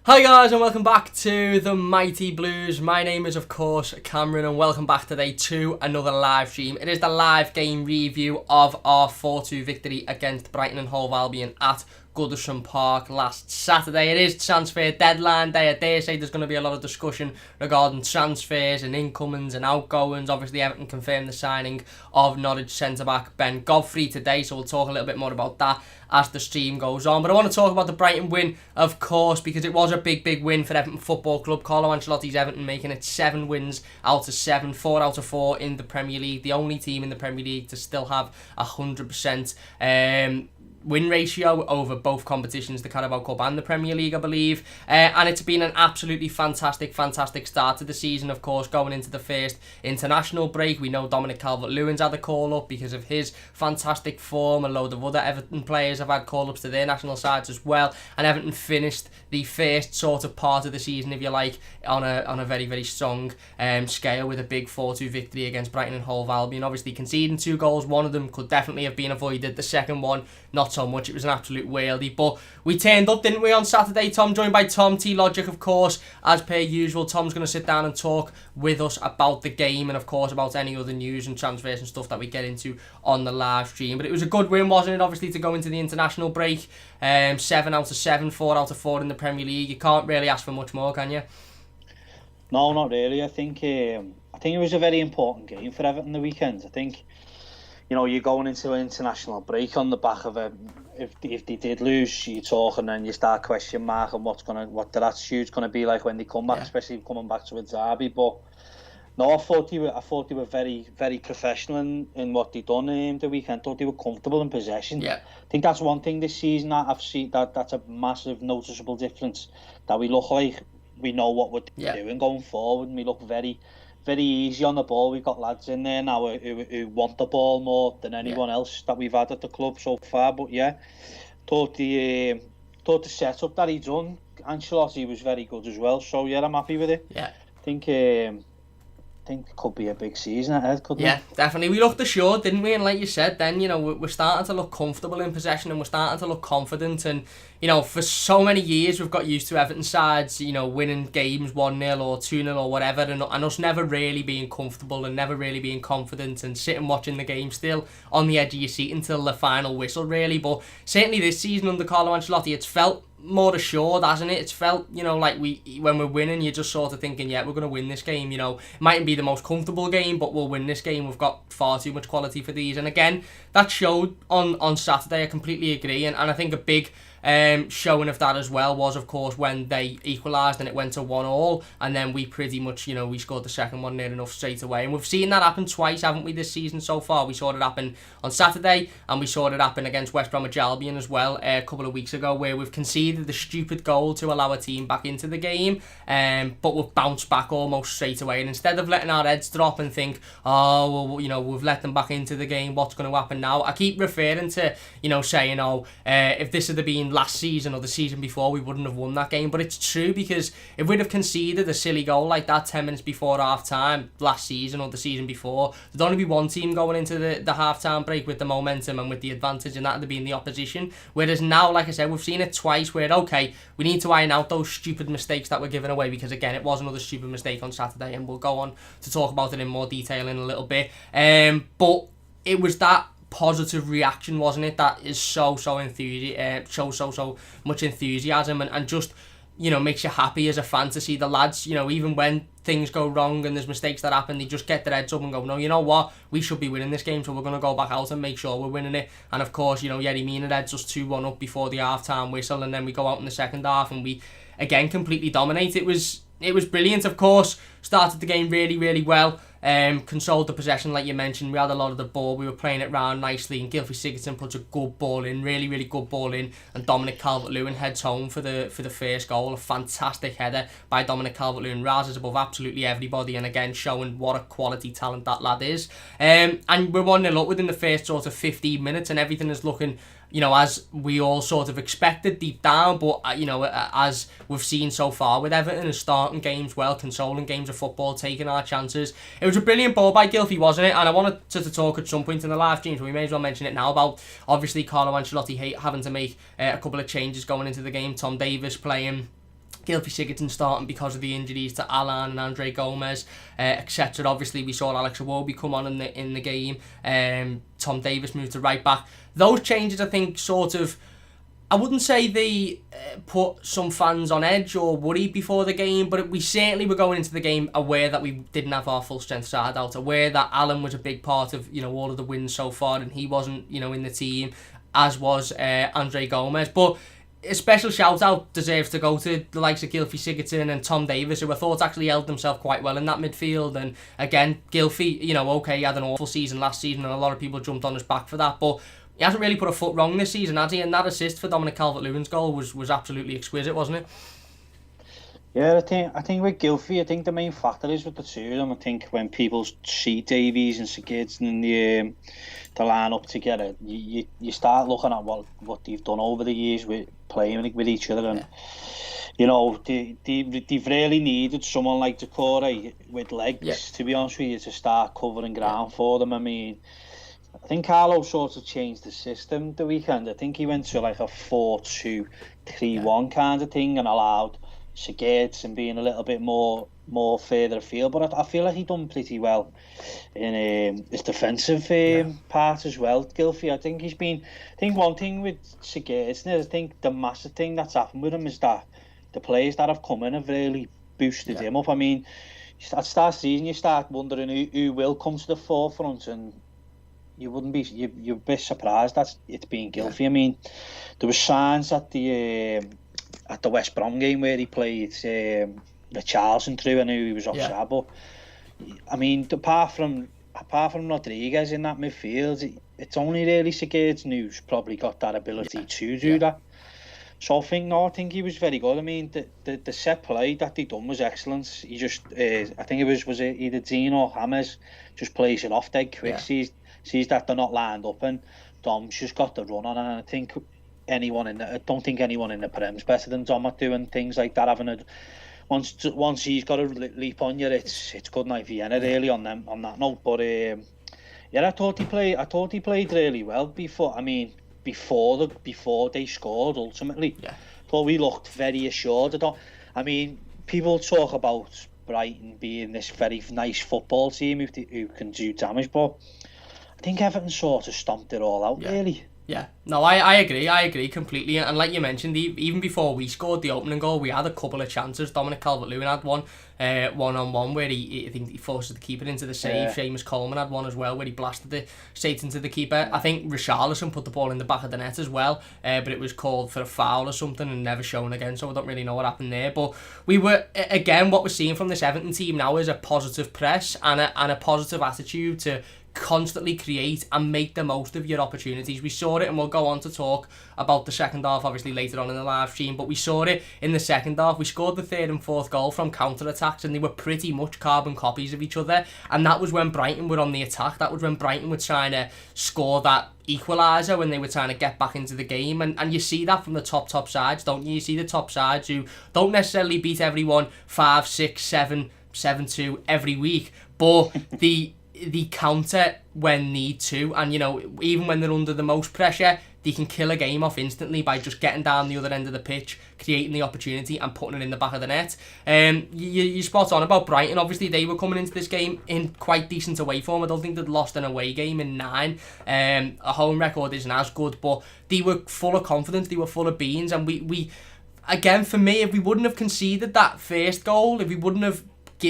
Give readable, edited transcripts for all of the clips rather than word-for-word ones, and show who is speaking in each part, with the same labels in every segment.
Speaker 1: Hi guys and welcome back to the Mighty Blues. My name is of course Cameron and welcome back today to another live stream. It is the live game review of our 4-2 victory against Brighton and Hove Albion at Goodison Park last Saturday. It is transfer deadline day. I dare say there's going to be a lot of discussion regarding transfers and incomings and outgoings. Obviously Everton confirmed the signing of Norwich centre-back Ben Godfrey today, so we'll talk a little bit more about that as the stream goes on. But I want to talk about the Brighton win, of course, because it was a big win for Everton Football Club. Carlo Ancelotti's Everton making it 7 wins out of 7, 4 out of 4 in the Premier League. The only team in the Premier League to still have 100% win ratio over both competitions, the Carabao Cup and the Premier League, I believe. And it's been an absolutely fantastic start to the season, of course, going into the first international break. We know Dominic Calvert-Lewin's had a call-up because of his fantastic form. A load of other Everton players have had call-ups to their national sides as well. And Everton finished the first sort of part of the season, if you like, on a very strong scale with a big 4-2 victory against Brighton and Hove Albion. Obviously conceding 2 goals, one of them could definitely have been avoided. The second one, not so much. It was an absolute whaley, but we turned up, didn't we, on Saturday, Tom? Joined by Tom T Logic, of course, as per usual. Tom's going to sit down and talk with us about the game and, of course, about any other news and transfers and stuff that we get into on the live stream. But it was a good win, wasn't it, obviously, to go into the international break. 7 out of 7, 4 out of 4 in the Premier League. You can't really ask for much more, can you?
Speaker 2: No, not really. I think it was a very important game for Everton the weekend. I think, you're going into an international break on the back of if they did lose, you talk and then you start question mark on what their attitude's gonna be like when they come back, especially coming back to a derby. But no, I thought they were very professional in what they done the weekend. I thought they were comfortable in possession.
Speaker 1: Yeah.
Speaker 2: I think that's one thing this season that I've seen that's a massive noticeable difference. That we look like we know what we're doing going forward, and we look very easy on the ball. We've got lads in there now who want the ball more than anyone else that we've had at the club so far. But thought the setup that he done, Ancelotti was very good as well. So I'm happy with it.
Speaker 1: Yeah.
Speaker 2: I think it could be a big season ahead, couldn't it?
Speaker 1: Yeah, definitely. We looked assured, didn't we? And like you said, then, we're starting to look comfortable in possession and we're starting to look confident. And, for so many years, we've got used to Everton sides, winning games 1-0 or 2-0 or whatever, and us never really being comfortable and never really being confident and sitting watching the game still on the edge of your seat until the final whistle, really. But certainly this season under Carlo Ancelotti, it's felt more assured, hasn't it? It's felt, like when we're winning, you're just sort of thinking, we're going to win this game. It mightn't be the most comfortable game, but we'll win this game. We've got far too much quality for these. And again, that showed on Saturday. I completely agree. And I think a big showing of that as well was, of course, when they equalised and it went to 1-1, and then we pretty much, we scored the second one near enough straight away. And we've seen that happen twice, haven't we, this season so far? We saw it happen on Saturday, and we saw it happen against West Bromwich Albion as well a couple of weeks ago, where we've conceded the stupid goal to allow a team back into the game, but we've bounced back almost straight away. And instead of letting our heads drop and think, we've let them back into the game, what's going to happen now? I keep referring to, saying, if this had been last season or the season before, we wouldn't have won that game. But it's true, because if we'd have conceded a silly goal like that 10 minutes before half time last season or the season before, there'd only be one team going into the half time break with the momentum and with the advantage, and that'd have been the opposition. Whereas now, like I said, we've seen it twice where, okay, we need to iron out those stupid mistakes that we're giving away, because again, it was another stupid mistake on Saturday, and we'll go on to talk about it in more detail in a little bit. But it was that positive reaction, wasn't it, that is so much enthusiasm and just makes you happy as a fan to see the lads, even when things go wrong and there's mistakes that happen, they just get their heads up and go, no, you know what, we should be winning this game, so we're going to go back out and make sure we're winning it. And of course, Yerry Mina heads us 2-1 up before the half-time whistle, and then we go out in the second half and we again completely dominate. It was brilliant. Of course, started the game really well. Controlled the possession, like you mentioned. We had a lot of the ball. We were playing it round nicely, and Gylfi Sigurdsson puts a good ball in, really good ball in, and Dominic Calvert-Lewin heads home for the first goal. A fantastic header by Dominic Calvert-Lewin, rises above absolutely everybody, and again showing what a quality talent that lad is. And we're 1-0 up within the first sort of 15 minutes, and everything is looking, as we all sort of expected deep down, but as we've seen so far with Everton, is starting games well, controlling games of football, taking our chances. It was a brilliant ball by Gylfi, wasn't it? And I wanted to talk at some point in the live stream, so we may as well mention it now, about obviously Carlo Ancelotti having to make a couple of changes going into the game. Tom Davies playing Gylfi Sigurdsson starting because of the injuries to Alan and Andre Gomez, etc. Obviously, we saw Alex Iwobi come on in the game. Tom Davies moved to right back. Those changes, I think, sort of, I wouldn't say they put some fans on edge or worried before the game, but we certainly were going into the game aware that we didn't have our full strength side out, aware that Alan was a big part of, you know, all of the wins so far, and he wasn't, you know, in the team, as was Andre Gomez. But a special shout out deserves to go to the likes of Gylfi Sigurdsson and Tom Davies, who I thought actually held themselves quite well in that midfield. And again, Gylfi, you know, okay, he had an awful season last season, and a lot of people jumped on his back for that, but he hasn't really put a foot wrong this season, has he? And that assist for Dominic Calvert-Lewin's goal was absolutely exquisite, wasn't it?
Speaker 2: Yeah, I think with Gylfi, I think the main factor is with the two of them. I think when people see Davies and Sigurdsson in the line up together, you start looking at what they've done over the years with playing with each other, and you know, they've really needed someone like Decore with legs, to be honest with you, to start covering ground for them. I mean, I think Carlo sort of changed the system the weekend. I think he went to like a 4-2-3-1 kind of thing and allowed Sigurdsson being a little bit more further afield, but I feel like he done pretty well in his defensive part as well. Gylfi, I think one thing with Sigurdsson is, I think the massive thing that's happened with him is that the players that have come in have really boosted him up. I mean, at start season you start wondering who will come to the forefront, and you'd be surprised that it's been Gylfi. I mean, there were signs at the West Brom game where he played Richarlison through. I knew he was offside, but I mean, apart from Rodriguez in that midfield, it's only really Sigurdsson who's probably got that ability to do that. So I think he was very good. I mean, the set play that they done was excellent. He just, I think it was either Dean or Hammers, just plays it off dead quick. Sees that they're not lined up, and Dom's just got the run on. And I think I don't think anyone in the Prem's better than Dom at doing things like that. Once he's got a leap on you, it's good night Vienna really on that note. But I thought he played really well before. I mean, before they scored ultimately. Thought we looked very assured. I mean, people talk about Brighton being this very nice football team who can do damage, but I think Everton sort of stomped it all out really.
Speaker 1: Yeah, no, I agree completely. And like you mentioned, even before we scored the opening goal, we had a couple of chances. Dominic Calvert-Lewin had one, one-on-one, where I think he forced the keeper into the save. Seamus Coleman had one as well, where he blasted it straight into the keeper. I think Richarlison put the ball in the back of the net as well, but it was called for a foul or something and never shown again, so I don't really know what happened there. But we were, again, what we're seeing from this Everton team now is a positive press and a positive attitude to constantly create and make the most of your opportunities. We saw it, and we'll go on to talk about the second half obviously later on in the live stream, but we saw it in the second half. We scored the third and fourth goal from counter-attacks, and they were pretty much carbon copies of each other, and that was when Brighton were on the attack. That was when Brighton were trying to score that equaliser, when they were trying to get back into the game, and you see that from the top sides, don't you? You see the top sides who don't necessarily beat everyone 5-6-7 7-2 every week, but the counter when need to, and you know, even when they're under the most pressure, they can kill a game off instantly by just getting down the other end of the pitch, creating the opportunity and putting it in the back of the net. You're spot on about Brighton. Obviously they were coming into this game in quite decent away form. I don't think they'd lost an away game in 9. A home record isn't as good, but they were full of confidence, they were full of beans, and we again, for me, if we wouldn't have conceded that first goal, if we wouldn't have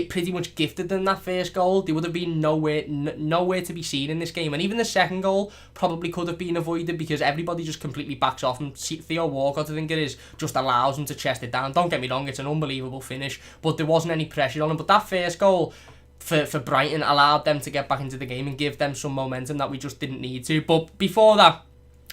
Speaker 1: pretty much gifted them that first goal, they would have been nowhere to be seen in this game. And even the second goal probably could have been avoided, because everybody just completely backs off, and Theo Walcott, I think it is, just allows them to chest it down. Don't get me wrong, it's an unbelievable finish, but there wasn't any pressure on him. But that first goal for Brighton allowed them to get back into the game and give them some momentum that we just didn't need to. But before that,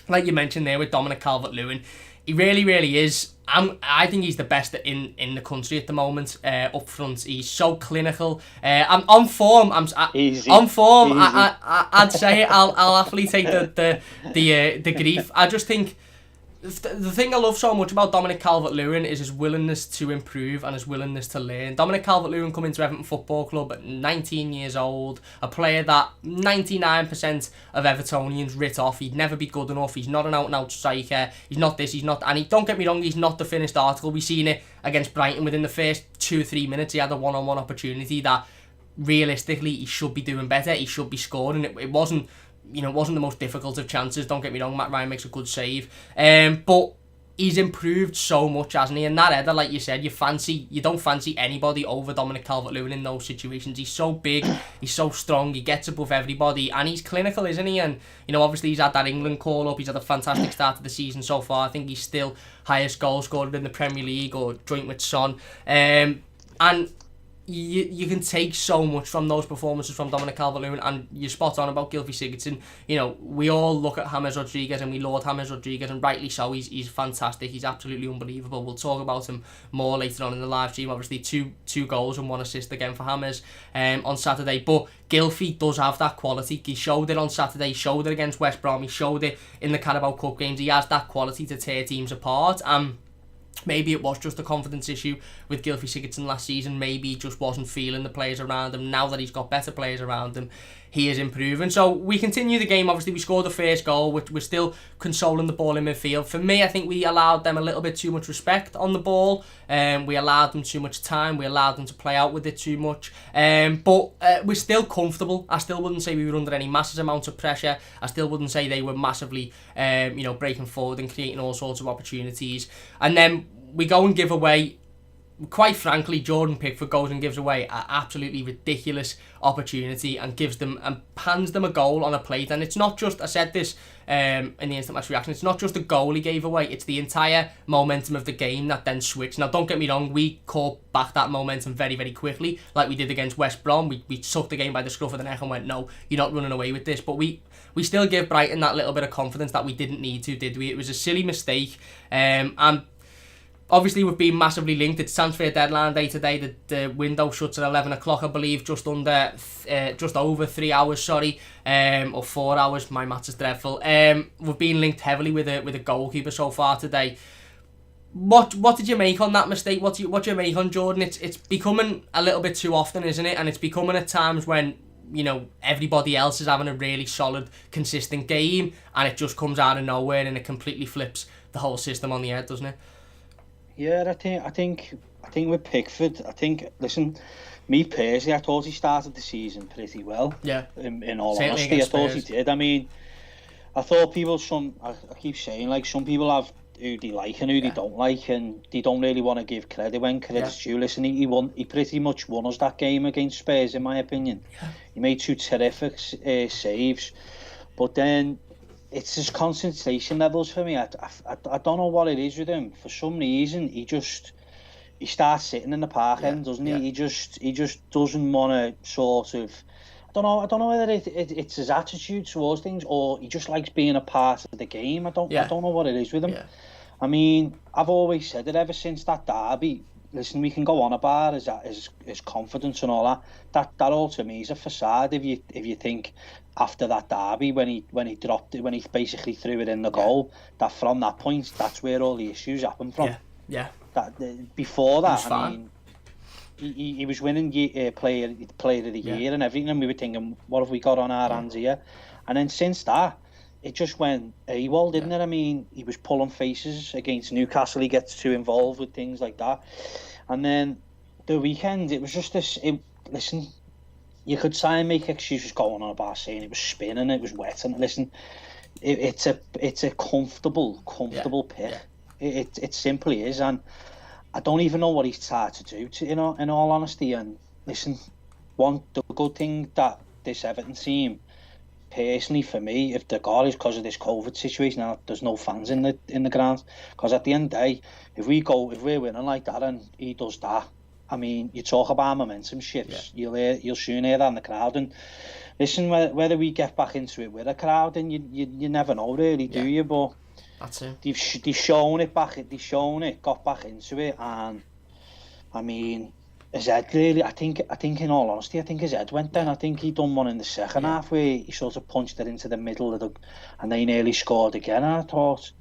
Speaker 1: like you mentioned there with Dominic Calvert-Lewin, he really is. I think he's the best in the country at the moment. Up front, he's so clinical. I'm on form. On form. Easy. I'd say it. I'll happily take the grief. I just think the thing I love so much about Dominic Calvert-Lewin is his willingness to improve and his willingness to learn. Dominic Calvert-Lewin coming to Everton Football Club at 19 years old, a player that 99% of Evertonians writ off. He'd never be good enough. He's not an out-and-out striker. He's not this, he's not... And don't get me wrong, he's not the finished article. We've seen it against Brighton. Within the first 2-3 minutes, he had a one-on-one opportunity that realistically he should be doing better. He should be scoring. It wasn't... it wasn't the most difficult of chances, don't get me wrong. Matt Ryan makes a good save. But he's improved so much, hasn't he? And that header, like you said, you don't fancy anybody over Dominic Calvert-Lewin in those situations. He's so big, he's so strong, he gets above everybody, and he's clinical, isn't he? And, obviously he's had that England call-up, he's had a fantastic start to the season so far. I think he's still highest goal scorer in the Premier League, or joint with Son. And you can take so much from those performances from Dominic Calvert-Lewin, and you're spot on about Gylfi Sigurdsson. We all look at James Rodriguez and we laud James Rodriguez, and rightly so. He's fantastic. He's absolutely unbelievable. We'll talk about him more later on in the live stream. Obviously, two goals and 1 assist again for James on Saturday. But Gylfi does have that quality. He showed it on Saturday. He showed it against West Brom. He showed it in the Carabao Cup games. He has that quality to tear teams apart. Maybe it was just a confidence issue with Gylfi Sigurdsson last season. Maybe he just wasn't feeling the players around him. Now that he's got better players around him, he is improving. So we continue the game. Obviously, we scored the first goal. We're still controlling the ball in midfield. For me, I think we allowed them a little bit too much respect on the ball. We allowed them too much time. We allowed them to play out with it too much. But we're still comfortable. I still wouldn't say we were under any massive amounts of pressure. I still wouldn't say they were massively, breaking forward and creating all sorts of opportunities. And then we go and give away, quite frankly, Jordan Pickford goes and gives away an absolutely ridiculous opportunity and gives them and hands them a goal on a plate. And it's not just, I said this in the instant match reaction, it's not just the goal he gave away, it's the entire momentum of the game that then switched. Now, don't get me wrong, we caught back that momentum very, very quickly, like we did against West Brom. We took the game by the scruff of the neck and went, no, you're not running away with this. But we still give Brighton that little bit of confidence that we didn't need to, did we? It was a silly mistake. And obviously, we've been massively linked. It's transfer deadline day today. The window shuts at 11 o'clock, I believe, just over 3 hours, or 4 hours. My maths is dreadful. We've been linked heavily with a goalkeeper so far today. What did you make on that mistake? What do you make on Jordan? It's becoming a little bit too often, isn't it? And it's becoming at times when everybody else is having a really solid, consistent game, and it just comes out of nowhere and it completely flips the whole system on the head, doesn't it?
Speaker 2: Yeah, I think with Pickford, listen, me personally, I thought he started the season pretty well.
Speaker 1: Yeah.
Speaker 2: In all honesty, I thought he did. I mean, I thought I keep saying, like, some people have who they like and who they don't like, and they don't really want to give credit when credit's due. Listen, he pretty much won us that game against Spurs, in my opinion. Yeah. He made 2 terrific saves, but then it's his concentration levels for me. I don't know what it is with him. For some reason, he starts sitting in the park end, doesn't he? Yeah. He just doesn't want to sort of. I don't know whether it's his attitude towards things, or he just likes being a part of the game. I don't know what it is with him. Yeah. I mean, I've always said it ever since that derby. Listen, we can go on about his confidence and all that. That all to me is a facade. If you think after that derby when he dropped it, when he basically threw it in the goal, that from that point, that's where all the issues happen from.
Speaker 1: Yeah.
Speaker 2: That before that, I mean, he was winning player of the year and everything, and we were thinking, what have we got on our hands here? And then since that, it just went AWOL, didn't it? I mean, he was pulling faces against Newcastle. He gets too involved with things like that. And then the weekend, it was just this. Listen, you could try and make excuses going on about saying it was spinning, it was wet, and listen, it's a comfortable pick. Yeah. It simply is, and I don't even know what he's tried to do. In all honesty, and listen, the good thing that this Everton team, personally for me, if the goal is because of this COVID situation, now there's no fans in the ground. Because at the end of the day, if we're winning like that and he does that, I mean, you talk about momentum shifts. Yeah. You'll soon hear that in the crowd. And listen, whether we get back into it with a crowd, and you never know really, do you? But
Speaker 1: that's it.
Speaker 2: They've shown it back. They've shown it, got back into it, and I mean, his head really, I think in all honesty, I think his head went down. I think he done one in the second half where he sort of punched it into the middle and they nearly scored again. And I thought,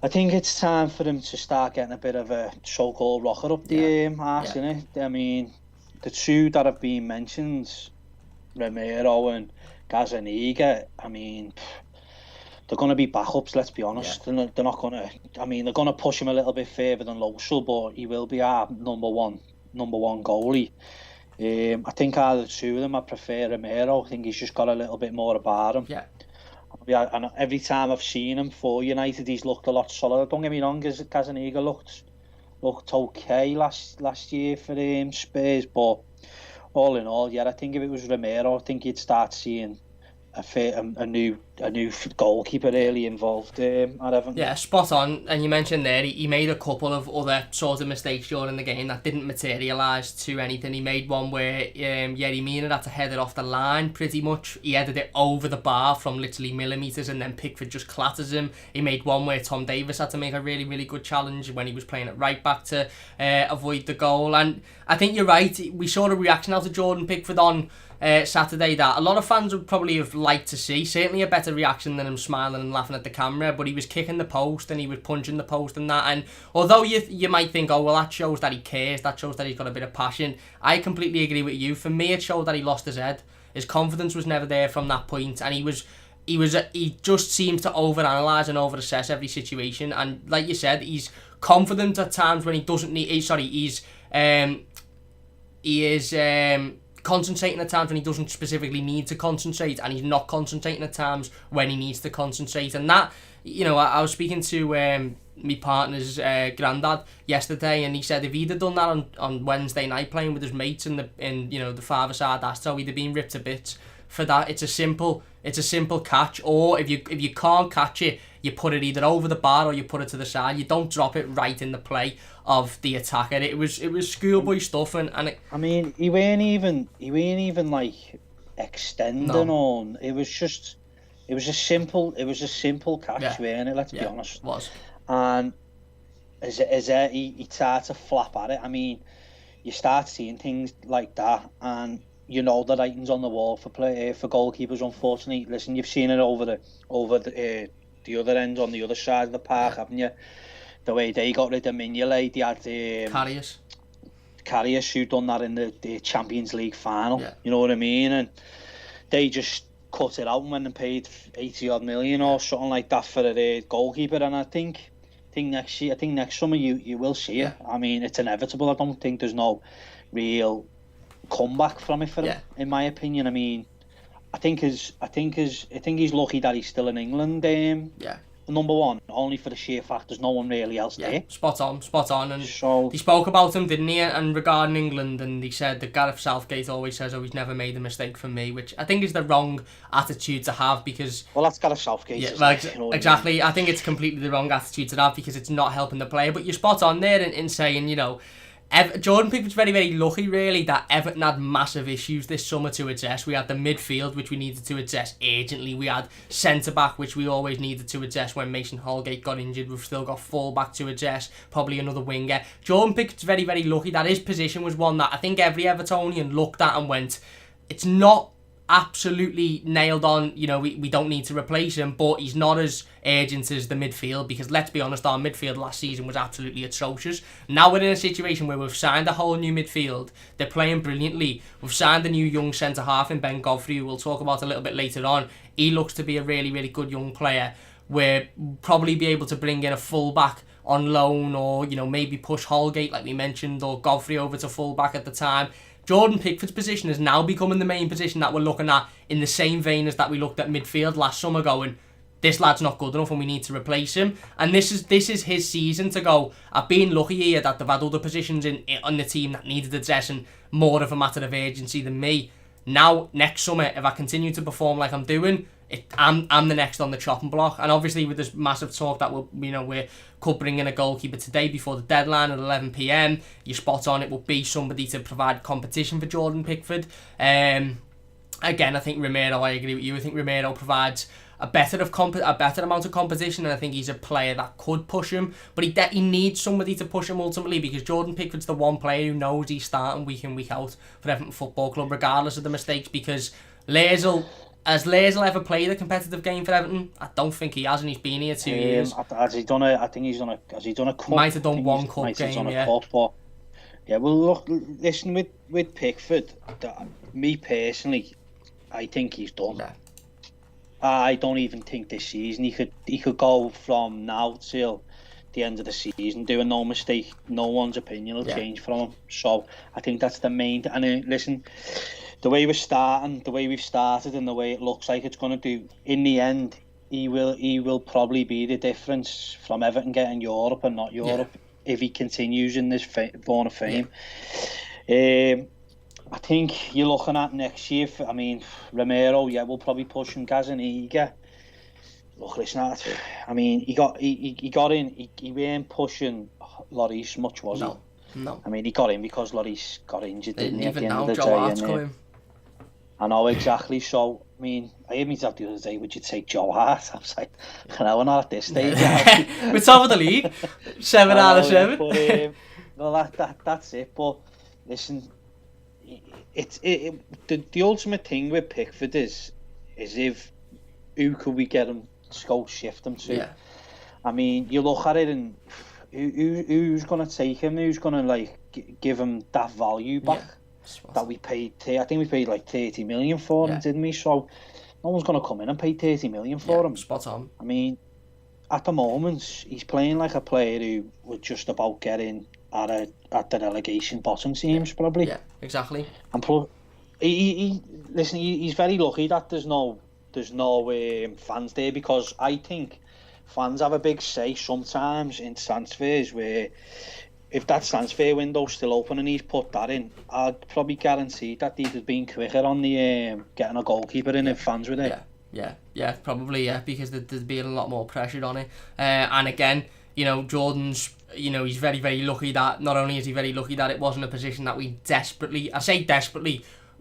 Speaker 2: I think it's time for him to start getting a bit of a so-called rocker up the arse, innit? I mean, the two that have been mentioned, Romero and Gazzaniga, I mean, they're going to be backups, let's be honest. They're not going to... I mean, they're going to push him a little bit further than Losel, but he will be our number one goalie. I think out of the two of them, I prefer Romero. I think he's just got a little bit more about him. Yeah, and every time I've seen him for United, he's looked a lot solider. Don't get me wrong, Gazzaniga looked okay last year for Spurs, but all in all, I think if it was Romero, I think you'd start seeing a new goalkeeper really involved at Everton.
Speaker 1: Yeah, spot on. And you mentioned there he made a couple of other sort of mistakes during the game that didn't materialise to anything. He made one where Yerry Mina had to head it off the line pretty much. He headed it over the bar from literally millimetres and then Pickford just clatters him. He made one where Tom Davies had to make a really, really good challenge when he was playing at right back to avoid the goal. And I think you're right. We saw a reaction out of Jordan Pickford on Saturday that a lot of fans would probably have liked to see. Certainly a better reaction than him smiling and laughing at the camera, but he was kicking the post and he was punching the post and that. And although you might think, oh well, that shows that he cares, that shows that he's got a bit of passion, I completely agree with you. For me, it showed that he lost his head. His confidence was never there from that point, and he just seems to overanalyze and overassess every situation. And like you said, he's confident at times when he doesn't need. He is concentrating at times when he doesn't specifically need to concentrate, and he's not concentrating at times when he needs to concentrate. And that, I was speaking to my partner's granddad yesterday, and he said if he'd have done that on Wednesday night playing with his mates in the five-a-side Astor, he'd have been ripped to bits for that. It's a simple catch, or if you can't catch it, you put it either over the bar or you put it to the side. You don't drop it right in the play of the attacker. It was schoolboy stuff, and
Speaker 2: I mean, he weren't even like extending on. It was a simple catch, weren't it? Let's be honest.
Speaker 1: It was.
Speaker 2: And he tried to flap at it. I mean, you start seeing things like that, and the writing's on the wall for goalkeepers. Unfortunately, listen, you've seen it over the other end, on the other side of the park, haven't you? The way they got rid of Mignolet, they had Karius who done that in the Champions League final. Yeah. You know what I mean? And they just cut it out and went and paid 80 odd million or something like that for a goalkeeper. And I think next summer you will see it. I mean, it's inevitable. I don't think there's no real comeback from it for him, in my opinion. I mean, I think he's lucky that he's still in England. Number one, only for the sheer fact there's no one really else there.
Speaker 1: Spot on. And so, he spoke about him, didn't he? And regarding England, and he said that Gareth Southgate always says, he's never made a mistake for me, which I think is the wrong attitude to have, because...
Speaker 2: Well, that's Gareth Southgate.
Speaker 1: Yeah, exactly. I think it's completely the wrong attitude to have, because it's not helping the player. But you're spot on there in saying, Jordan Pickford's very, very lucky, really, that Everton had massive issues this summer to address. We had the midfield, which we needed to address urgently. We had centre-back, which we always needed to address when Mason Holgate got injured. We've still got full-back to address, probably another winger. Jordan Pickford's very, very lucky that his position was one that I think every Evertonian looked at and went, it's not absolutely nailed on, we don't need to replace him, but he's not as urgent as the midfield, because let's be honest, our midfield last season was absolutely atrocious. Now we're in a situation where we've signed a whole new midfield. They're playing brilliantly. We've signed a new young centre-half in Ben Godfrey, who we'll talk about a little bit later on. He looks to be a really, really good young player. We'll probably be able to bring in a full-back on loan, or, maybe push Holgate, like we mentioned, or Godfrey over to full-back at the time. Jordan Pickford's position is now becoming the main position that we're looking at, in the same vein as that we looked at midfield last summer, going, this lad's not good enough and we need to replace him. And this is his season to go, I've been lucky here that they've had other positions on the team that needed addressing, more of a matter of urgency than me. Now, next summer, if I continue to perform like I'm doing, I'm the next on the chopping block. And obviously with this massive talk that we could bring in a goalkeeper today before the deadline at 11 p.m, you're spot on, it will be somebody to provide competition for Jordan Pickford. Again, I think Romero, I agree with you, I think Romero provides a better amount of competition, and I think he's a player that could push him, but he needs somebody to push him ultimately, because Jordan Pickford's the one player who knows he's starting week in, week out for Everton Football Club, regardless of the mistakes, because Lair's Has Lazel ever played a competitive game for Everton? I don't think he has, and he's been here 2 years.
Speaker 2: Has he done a? I think he's done a. Has he done a cup?
Speaker 1: Might have done one cup game, yeah.
Speaker 2: Cup, but yeah, well, look, listen, with Pickford, me personally, I think he's done. Yeah. I don't even think this season he could go from now till the end of the season doing no mistake. No one's opinion will change from him. So I think that's the main. And listen, the way we've started, and the way it looks like it's going to do, in the end, he will probably be the difference from Everton getting Europe and not Europe if he continues in this born of fame. I think you're looking at next year. Romero, we'll probably push him. Gazaniga. Look, listen, I mean, he got in. He weren't pushing Lloris much, was he?
Speaker 1: No.
Speaker 2: I mean, he got in because Lloris got injured, didn't he?
Speaker 1: Even now, Joe Hart's coming.
Speaker 2: I know, exactly. So, I mean, I heard me talk the other day, would you take Joe Hart? I was like, we're not at this stage.
Speaker 1: We're top of the league. 7 out of 7.
Speaker 2: But, well, that's it. But, listen, the ultimate thing with Pickford is if who could we get him to go shift him to? Yeah. I mean, you look at it and who's going to take him? Who's going to give him that value back that we paid? I think we paid like 30 million for him, didn't we? So no one's going to come in and pay 30 million for him.
Speaker 1: Spot on.
Speaker 2: I mean, at the moment, he's playing like a player who would just about get in at the relegation bottom teams, probably.
Speaker 1: Yeah, exactly.
Speaker 2: And plus, he's very lucky that there's no fans there, because I think fans have a big say sometimes in transfers, where if that transfer window's still open and he's put that in, I'd probably guarantee that he'd have been quicker on the getting a goalkeeper in if fans were there.
Speaker 1: Yeah, probably, because there'd be a lot more pressure on it. And again, Jordan's, he's very, very lucky that, not only is he very lucky that it wasn't a position that we desperately,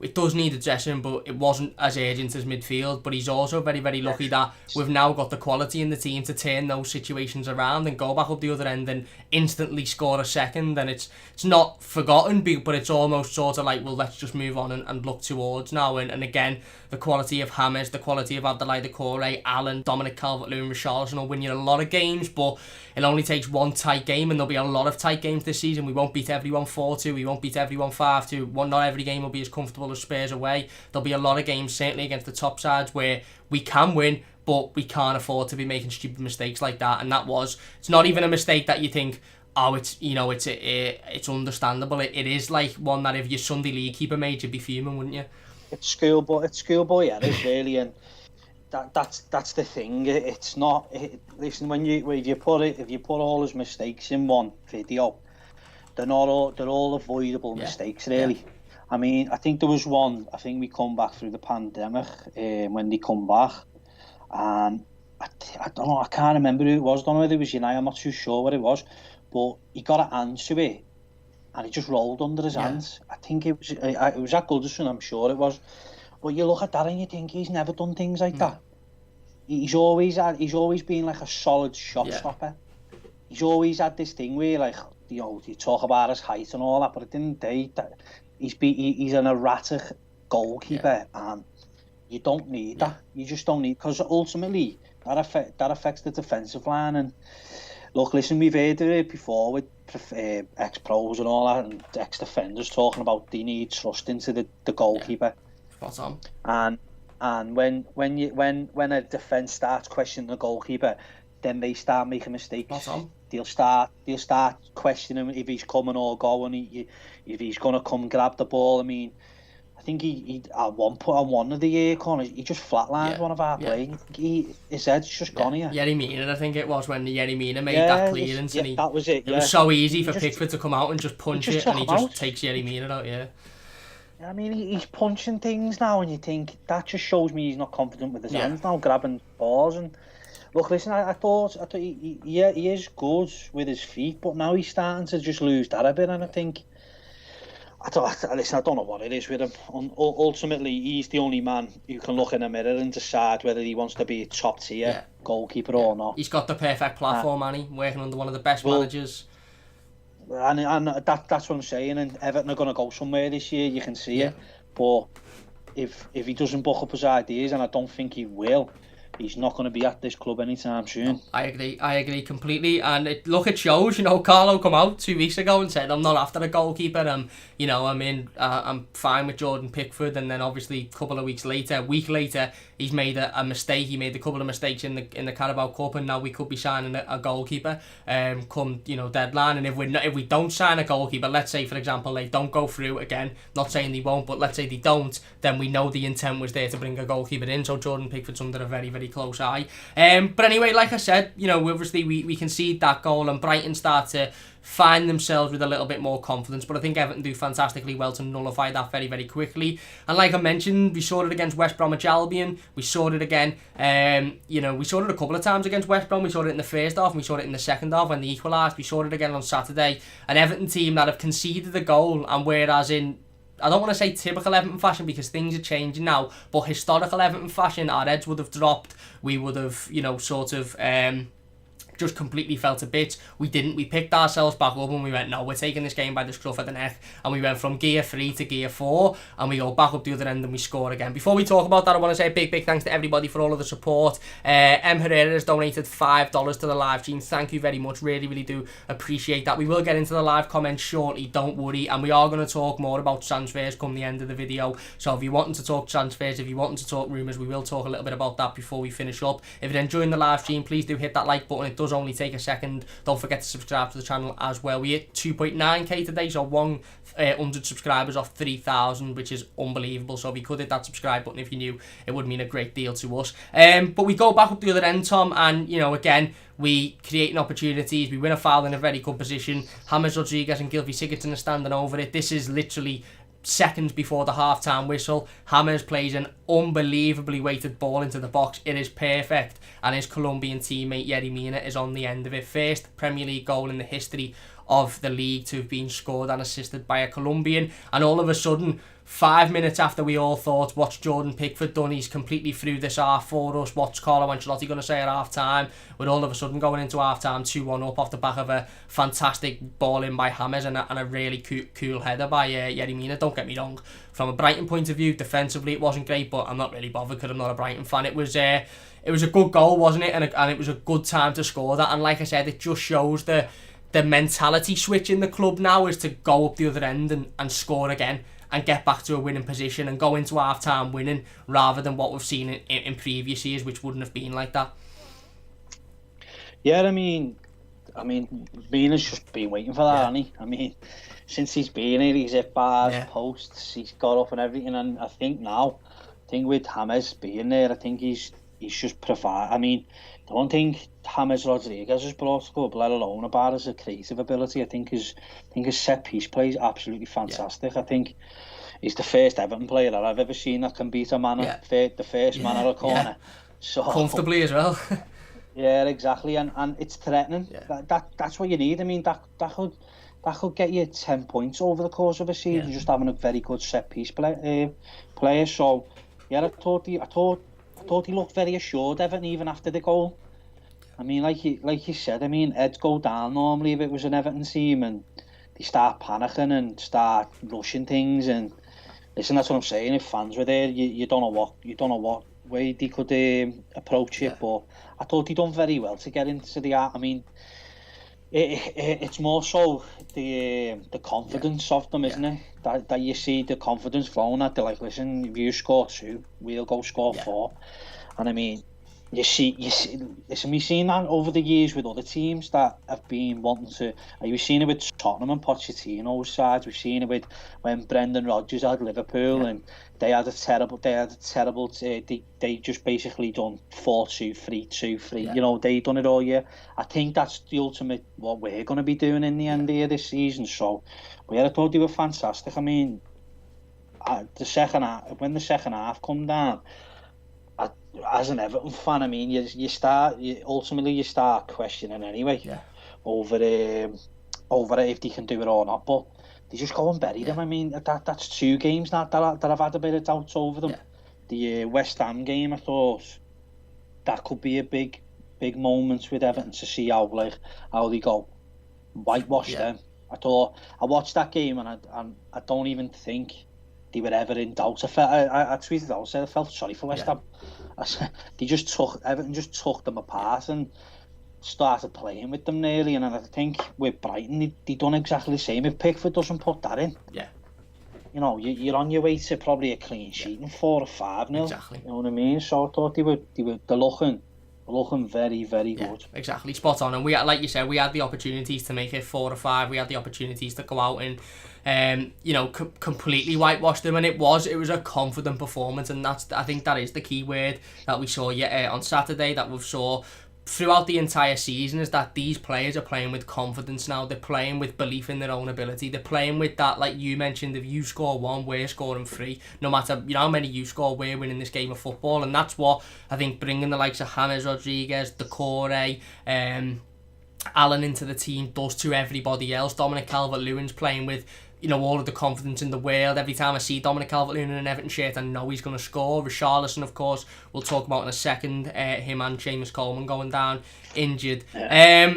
Speaker 1: it does need addressing, but it wasn't as urgent as midfield. But he's also very, very lucky that we've now got the quality in the team to turn those situations around and go back up the other end and instantly score a second. And it's not forgotten, but it's almost sort of like, well, let's just move on and look towards now. And again, the quality of James, the quality of Abdoulaye Doucouré, Allen, Dominic Calvert-Lewin, Richarlison will win you a lot of games, but it only takes one tight game, and there'll be a lot of tight games this season. We won't beat everyone 4-2, we won't beat everyone 5-2. Not every game will be as comfortable as Spurs away. There'll be a lot of games, certainly against the top sides, where we can win, but we can't afford to be making stupid mistakes like that. And it's not even a mistake that you think, it's understandable. It is like one that if your Sunday league keeper made, you'd be fuming, wouldn't you?
Speaker 2: It's schoolboy errors, really, and that's the thing. It's not. Listen, if you put all his mistakes in one video, they're all avoidable mistakes, really. Yeah. I mean, I think there was one. I think we come back through the pandemic when they come back, and I don't know. I can't remember who it was. I don't know whether it was United. I'm not too sure what it was, but he got an hand to it, and he just rolled under his hands. I think it was at Goodison, I'm sure it was. But you look at that and you think he's never done things like that. He's always been like a solid shot stopper. He's always had this thing where, you talk about his height and all that, but at the end of the day, he's an erratic goalkeeper, and you don't need that. You just don't need, because ultimately that affects the defensive line. And look, listen, we've heard it before with ex-pros and all that, and ex-defenders talking about they need trust into the goalkeeper.
Speaker 1: Spot
Speaker 2: on. And when a defence starts questioning the goalkeeper, then they start making mistakes.
Speaker 1: Spot on.
Speaker 2: They'll start questioning him if he's coming or going, if he's going to come grab the ball. I mean, I think he at one of the corners, he just flatlined one of our players. His head's just gone here.
Speaker 1: Yerry Mina, I think it was, when Yerry Mina made that clearance. And
Speaker 2: that was it.
Speaker 1: It was so easy for Pickford to come out and just punch it, and he just takes Yerry Mina out.
Speaker 2: I mean, he's punching things now, and you think that just shows me he's not confident with his hands now, grabbing balls. And look, listen, I thought he is good with his feet, but now he's starting to just lose that a bit, and I think. I don't know what it is with him. Ultimately, he's the only man who can look in the mirror and decide whether he wants to be a top tier goalkeeper or not.
Speaker 1: He's got the perfect platform, Manny, working under one of the best managers.
Speaker 2: And that's what I'm saying. And Everton are going to go somewhere this year. You can see it, but if he doesn't buck up his ideas, and I don't think he will, he's not going to be at this club anytime soon.
Speaker 1: No, I agree completely. And it shows, Carlo come out 2 weeks ago and said, I'm not after a goalkeeper. I'm fine with Jordan Pickford. And then obviously a week later, he's made a mistake. He made a couple of mistakes in the Carabao Cup, and now we could be signing a goalkeeper come deadline. And if we don't sign a goalkeeper, let's say for example they don't go through again, not saying they won't, but let's say they don't, then we know the intent was there to bring a goalkeeper in. So Jordan Pickford's under a very, very close eye. But anyway, like I said, obviously we concede that goal and Brighton start to find themselves with a little bit more confidence, but I think Everton do fantastically well to nullify that very, very quickly. And like I mentioned, we saw it against West Bromwich Albion, we saw it again, we saw it a couple of times against West Brom. We saw it in the first half and we saw it in the second half when they equalised. We saw it again on Saturday. An Everton team that have conceded the goal, and whereas in, I don't want to say typical Everton fashion because things are changing now, but historical Everton fashion, our heads would have dropped, we would have, just completely fell to bits. We didn't. We picked ourselves back up and we went, no, we're taking this game by the scruff of the neck. And we went from gear 3 to gear 4 and we go back up the other end and we score again. Before we talk about that, I want to say a big, big thanks to everybody for all of the support. M. Herrera has donated $5 to the live stream. Thank you very much. Really, really do appreciate that. We will get into the live comments shortly, don't worry. And we are going to talk more about transfers come the end of the video. So if you're wanting to talk transfers, if you're wanting to talk rumours, we will talk a little bit about that before we finish up. If you're enjoying the live stream, please do hit that like button. It does only take a second. Don't forget to subscribe to the channel as well. We hit 2.9k today, so 100 subscribers off 3,000, which is unbelievable. So if you could hit that subscribe button if you knew, it would mean a great deal to us. But we go back up the other end, Tom, and again, we creating opportunities. We win a foul in a very good position. James Rodriguez and Gylfi Sigurdsson are standing over it. This is literally seconds before the half-time whistle. James plays an unbelievably weighted ball into the box. It is perfect, and his Colombian teammate Yerry Mina is on the end of it. First Premier League goal in the history of the league to have been scored and assisted by a Colombian. And all of a sudden, 5 minutes after we all thought, what's Jordan Pickford done? He's completely threw this half for us. What's Carlo Ancelotti going to say at half-time? We're all of a sudden going into half-time 2-1 up off the back of a fantastic ball in by James and a really cool header by Yerry Mina. Don't get me wrong, from a Brighton point of view, defensively it wasn't great, but I'm not really bothered because I'm not a Brighton fan. It was a good goal, wasn't it? And it was a good time to score that. And like I said, it just shows the mentality switch in the club now is to go up the other end and score again and get back to a winning position and go into half-time winning rather than what we've seen in previous years, which wouldn't have been like that.
Speaker 2: Yeah, I mean, Mina's just been waiting for that, hasn't he? I mean, since he's been here, he's hit bars, posts, he's got up and everything, and I think with James being there, I think he's just provide. I mean, the one thing James Rodriguez has brought to the club, let alone about his creative ability, I think his set piece play is absolutely fantastic. I think he's the first Everton player that I've ever seen that can beat a man the first man at a corner. So
Speaker 1: comfortably as well.
Speaker 2: Yeah, exactly, and it's threatening. That's what you need. I mean, that could get you 10 points over the course of a season, just having a very good set piece player. So yeah, I thought he looked very assured, Everton, even after the goal. I mean, like you said, I mean, heads go down normally if it was an Everton team, and they start panicking and start rushing things. And listen, that's what I'm saying. If fans were there, you don't know what way they could approach it. But I thought he done very well to get into the art. I mean, it's more so the confidence of them, isn't it? That you see the confidence flowing at. They're like, listen, if you score 2, we'll go score 4. And I mean, you see, listen, we've seen that over the years with other teams that have been wanting to. We've seen it with Tottenham and Pochettino's sides. We've seen it with when Brendan Rodgers had Liverpool, and they just basically done 4-2, 3-2, 3. They done it all year. I think that's the ultimate what we're going to be doing in the end of this season. So, I thought they were fantastic. I mean, when the second half come down, as an Everton fan, I mean, you start questioning anyway over if they can do it or not. But they just go and bury them. I mean, that's 2 games now that I've had a bit of doubts over them. The West Ham game, I thought that could be a big moment with Everton to see how they go whitewash them. I watched that game and I don't even think they were ever in doubt. I tweeted out, said I felt sorry for West Ham. Everton just took them apart and started playing with them nearly, and I think with Brighton they done exactly the same. If Pickford doesn't put that in, you know, you're on your way to probably a clean sheet and 4 or 5-0.
Speaker 1: Exactly.
Speaker 2: You know what I mean? So I thought they're looking very, very good.
Speaker 1: Exactly, spot on. And we had, like you said, we had the opportunities to make it 4 or 5. We had the opportunities to go out and, you know, completely whitewash them, and it was a confident performance, and I think that is the key word that we saw on Saturday, that we've saw throughout the entire season, is that these players are playing with confidence now. They're playing with belief in their own ability. They're playing with that, like you mentioned, if you score 1, we're scoring 3. No matter, you know, how many you score, we're winning this game of football. And that's what I think bringing the likes of James Rodriguez, Decore, Allen into the team does to everybody else. Dominic Calvert-Lewin's playing with, you know, all of the confidence in the world. Every time I see Dominic Calvert-Lewin in an Everton shirt, I know he's going to score. Richarlison, of course, we'll talk about in a second. Him and Seamus Coleman going down injured.
Speaker 2: Yeah.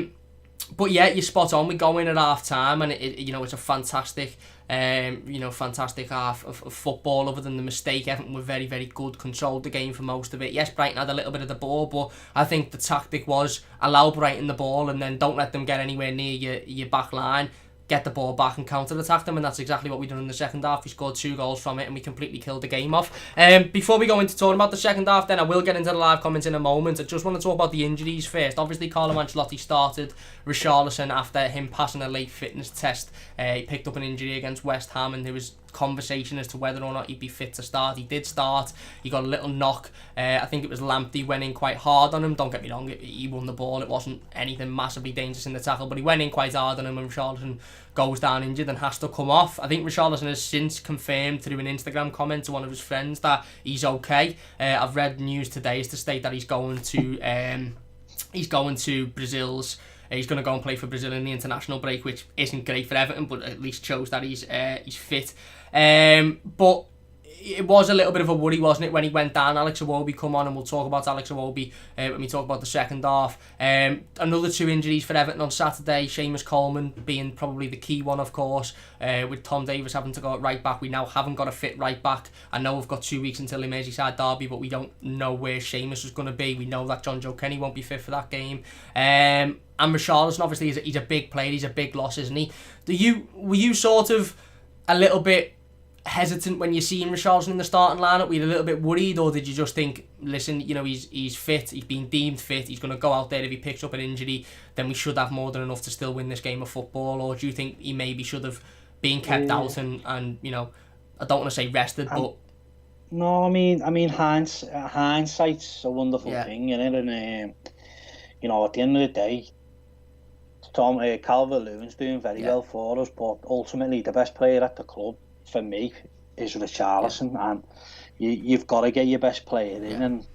Speaker 1: But yeah, you're spot on. We go in at half time, and you know, it's a fantastic, fantastic half of football. Other than the mistake, Everton were very, very good, controlled the game for most of it. Yes, Brighton had a little bit of the ball, but I think the tactic was allow Brighton the ball and then don't let them get anywhere near your back line. Get the ball back and counter-attack them, and that's exactly what we done in the second half. We scored 2 goals from it, and we completely killed the game off. Before we go into talking about the second half, then I will get into the live comments in a moment. I just want to talk about the injuries first. Obviously, Carlo Ancelotti started Richarlison after him passing a late fitness test. He picked up an injury against West Ham, and there was conversation as to whether or not he'd be fit to start. He did start. He got a little knock. I think it was Lamptey went in quite hard on him. Don't get me wrong, he won the ball. It wasn't anything massively dangerous in the tackle, but he went in quite hard on him, and Richarlison goes down injured and has to come off. I think Richarlison has since confirmed through an Instagram comment to one of his friends that he's okay. I've read news today to state that he's going to Brazil's. He's going to go and play for Brazil in the international break, which isn't great for Everton, but at least shows that he's fit. But it was a little bit of a worry, wasn't it, when he went down? Alex Iwobi come on, and we'll talk about Alex Iwobi when we talk about the second half. Another 2 injuries for Everton on Saturday. Seamus Coleman being probably the key one, of course, with Tom Davies having to go at right back. We now haven't got a fit right back. I know we've got 2 weeks until the Merseyside derby, but we don't know where Seamus is going to be. We know that John Joe Kenny won't be fit for that game. And Richarlison, obviously, he's a big player. He's a big loss, isn't he? Were you sort of a little bit hesitant when you're seeing Richarlison in the starting lineup? Were you a little bit worried, or did you just think, listen, you know, he's fit, he's been deemed fit, he's going to go out there, if he picks up an injury, then we should have more than enough to still win this game of football? Or do you think he maybe should have been kept out and you know, I don't want to say rested, but...
Speaker 2: No, I mean hindsight's a wonderful thing, isn't it? And you know, at the end of the day, Calvert-Lewin's doing very well for us, but ultimately the best player at the club for me is Richarlison, and you've got to get your best player in. And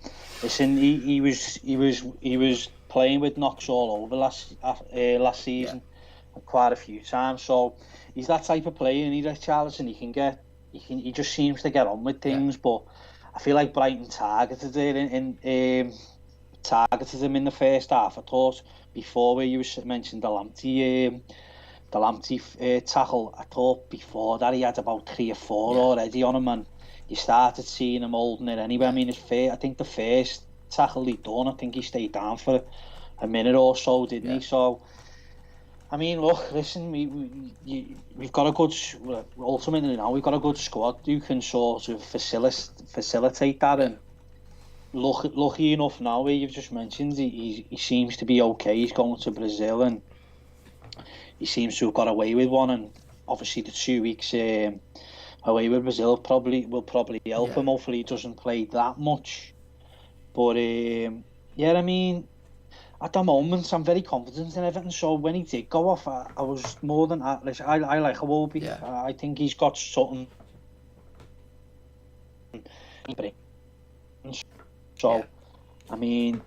Speaker 2: listen, he was playing with knocks all over last season, quite a few times. So he's that type of player, and he's Richarlison. He just seems to get on with things. But I feel like Brighton targeted him in the first half. I thought before, where you mentioned the Lamptey tackle, I thought before that he had about 3 or 4 already on him, and you started seeing him holding it anyway. I mean, I think the first tackle he done, I think he stayed down for a minute or so, didn't he? So, I mean, look, listen, we've got a good, ultimately now, we've got a good squad who can sort of facilitate that. And lucky enough now, where you've just mentioned, he seems to be okay. He's going to Brazil, and he seems to have got away with one, and obviously the 2 weeks away with Brazil will probably help him. Hopefully he doesn't play that much. But I mean, at the moment I'm very confident in Everton. So when he did go off, I was more than I like Iwobi. I think he's got something. So I mean,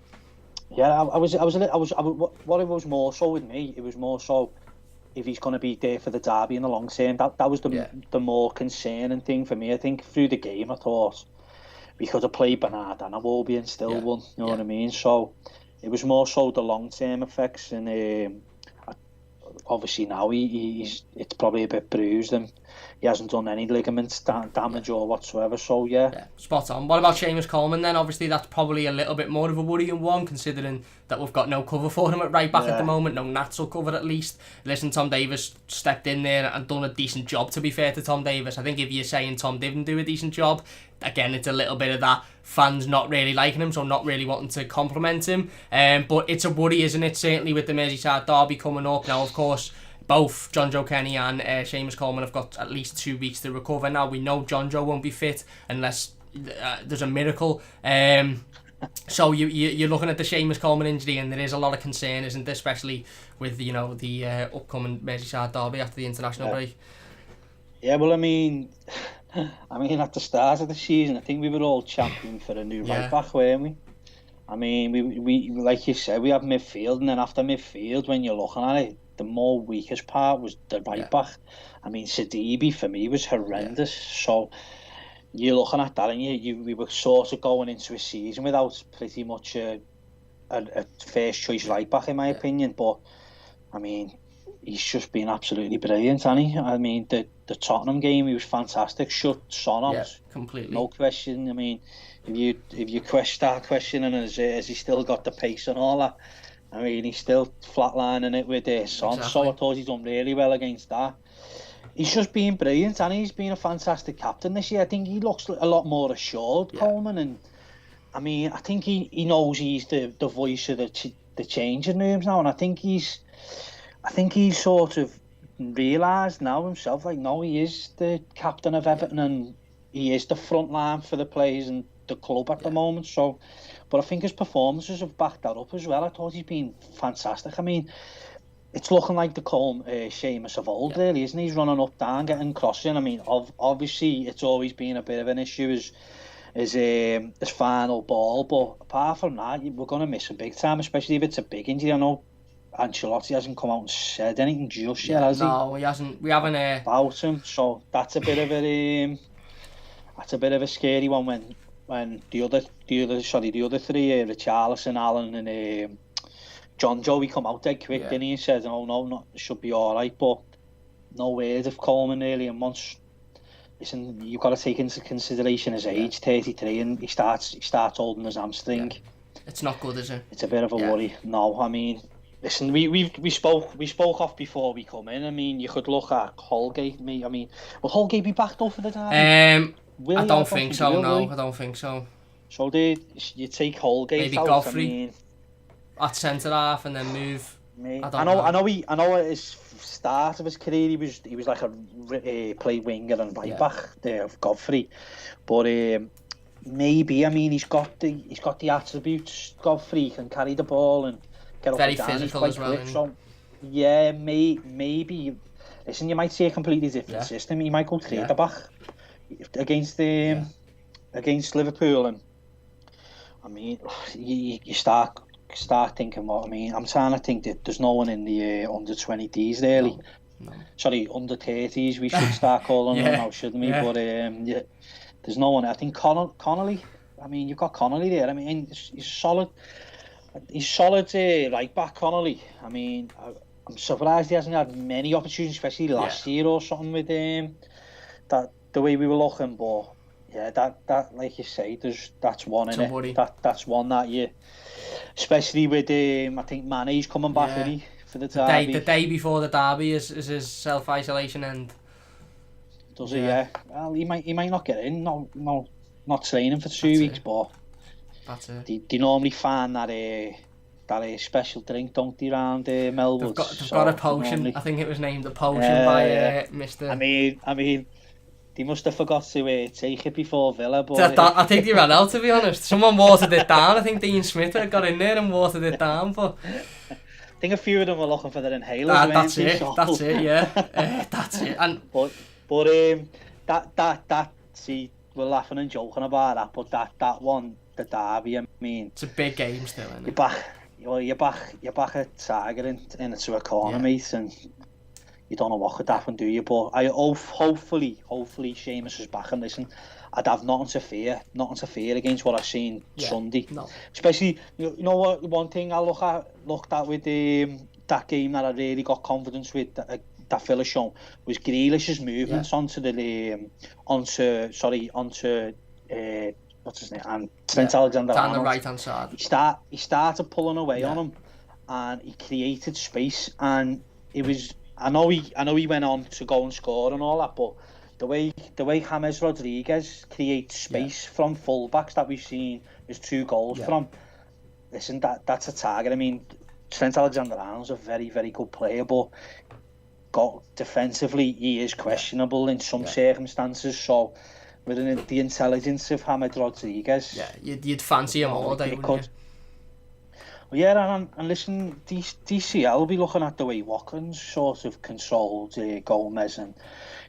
Speaker 2: what it was more so with me, it was more so if he's going to be there for the derby in the long term. That was the more concerning thing for me. I think through the game, I thought we could have played Bernard and Iwobi and still won. You know what I mean? So it was more so the long term effects, and obviously now it's probably a bit bruised and he hasn't done any ligaments damage or whatsoever. So
Speaker 1: Yeah, spot on. What about Seamus Coleman then? Obviously that's probably a little bit more of a worrying one, considering that we've got no cover for him at right back at the moment, no natural cover at least. Listen, Tom Davies stepped in there and done a decent job, to be fair to Tom Davies. I think if you're saying Tom didn't do a decent job, again, it's a little bit of that fans not really liking him, so not really wanting to compliment him. But it's a worry, isn't it? Certainly with the Merseyside derby coming up. Now, of course, both John Joe Kenny and Seamus Coleman have got at least 2 weeks to recover. Now, we know John Joe won't be fit unless there's a miracle. So you're looking at the Seamus Coleman injury, and there is a lot of concern, isn't there? Especially with the upcoming Merseyside derby after the international break.
Speaker 2: Yeah, well, I mean, at the start of the season, I think we were all championing for a new right back, weren't we? I mean, we like you said, we have midfield, and then after midfield, when you're looking at it, the more weakest part was the right back. I mean, Sidibe for me was horrendous. So you're looking at that, and we were sort of going into a season without pretty much a first choice right back, in my opinion. But I mean, he's just been absolutely brilliant, hasn't he? I mean, the Tottenham game, he was fantastic. Shut Son out,
Speaker 1: completely,
Speaker 2: no question. I mean, if you start questioning, has he still got the pace and all that? I mean, he's still flatlining it with Son, exactly. So I thought he's done really well against that. He's just been brilliant, and he's been a fantastic captain this year. I think he looks a lot more assured, Coleman, and I mean, I think he knows he's the voice of the changing rooms now, and I think he's sort of realised now himself, like, no, he is the captain of Everton, and he is the front line for the players and the club at the moment. So, but I think his performances have backed that up as well. I thought he's been fantastic. I mean, it's looking like the Seamus of old, really, isn't he? He's running up, down, getting crossing. I mean, obviously, it's always been a bit of an issue his final ball, but apart from that, we're going to miss him big time, especially if it's a big injury. I know Ancelotti hasn't come out and said anything just yet, has he?
Speaker 1: No, he hasn't. We haven't
Speaker 2: about him, so that's a bit of a scary one when the other three, Richarlison, Allen, and John Joe, come out dead quick, didn't he? And said, "Oh no, it should be all right," but no word of Coleman really. And once, listen, you've got to take into consideration his age, 33, and he starts holding his hamstring.
Speaker 1: Yeah. It's not good, is it?
Speaker 2: It's a bit of a worry. No, I mean, listen, we spoke off before we come in. I mean, you could look at Holgate. I mean, will Holgate be back though for the derby?
Speaker 1: I don't think so. No, I don't think so.
Speaker 2: So you take Holgate
Speaker 1: maybe
Speaker 2: out,
Speaker 1: Godfrey at centre half and then move.
Speaker 2: I know at his start of his career he was like a play winger and right back there of Godfrey, but maybe, I mean, he's got the attributes. Godfrey can carry the ball and get up and down. Very physical as well. So yeah, maybe. Listen, you might see a completely different system. He might go three at the back against Liverpool, and I mean, you start thinking, what I mean, I'm trying to think that there's no one in the under 20s really. No. Sorry, under 30s we should start calling them now, shouldn't we? But there's no one. I think Connolly. I mean, you've got Connolly there. I mean, he's solid. He's solid right back, Connolly. I mean, I'm surprised he hasn't had many opportunities, especially last year or something with that the way we were looking. But yeah, that like you say, that's one in it. That's one that you, especially with I think Mane's coming back really for the derby.
Speaker 1: The day before the derby is his self-isolation end.
Speaker 2: Does he? Yeah. Well, he might not get in. No, not training for 2 weeks, but
Speaker 1: that's it.
Speaker 2: They normally find that a special drink, don't they, round Melwood?
Speaker 1: They've got a potion. I think it was named a potion by Mr.
Speaker 2: I mean, they must have forgot to take it before Villa. But
Speaker 1: I think they ran out, to be honest. Someone watered it down. I think Dean Smith had got in there and watered it down. But
Speaker 2: I think a few of them were looking for their inhalers.
Speaker 1: That's it. Yeah, that's it. And
Speaker 2: that see, we're laughing and joking about that, but that one, the derby, I mean,
Speaker 1: it's a big game still, isn't it?
Speaker 2: You're back at Tiger into a corner, mate, and you don't know what could happen, do you? But hopefully Seamus is back, and listen, I'd have nothing to fear against what I've seen Sunday. No. Especially, you know what? One thing I looked at with that game that I really got confidence with that Villa shown was Grealish's movements onto what's his name, and Trent Alexander-Arnold
Speaker 1: down the right hand side.
Speaker 2: He started pulling away on him, and he created space, and it was. I know he went on to go and score and all that, but the way James Rodriguez creates space from fullbacks that we've seen is 2 goals from. Listen, that's a target. I mean, Trent Alexander-Arnold's a very, very good player, but defensively he is questionable in some circumstances. So with the intelligence of James Rodriguez,
Speaker 1: you'd fancy him all day, wouldn't you?
Speaker 2: Well, yeah, and listen, DCL will be looking at the way Watkins sort of controlled Gomez and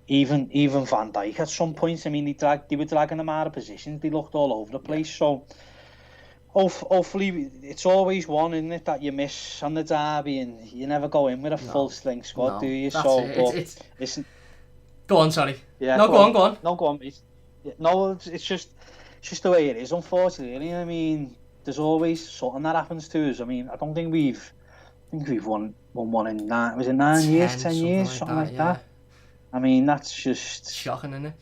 Speaker 2: even Van Dijk at some point. I mean, they were dragging them out of positions. They looked all over the place. So hopefully, it's always one, isn't it, that you miss on the derby, and you never go in with a full strength squad, do you?
Speaker 1: So,
Speaker 2: listen.
Speaker 1: Go on, sorry.
Speaker 2: Yeah.
Speaker 1: No, go on.
Speaker 2: No, go on, mate. No, it's just the way it is. Unfortunately, I mean, there's always something that happens to us. I mean, I think we've won one in 9. Was it 9 years, 10 years, something like that? I mean, that's just
Speaker 1: shocking, isn't it?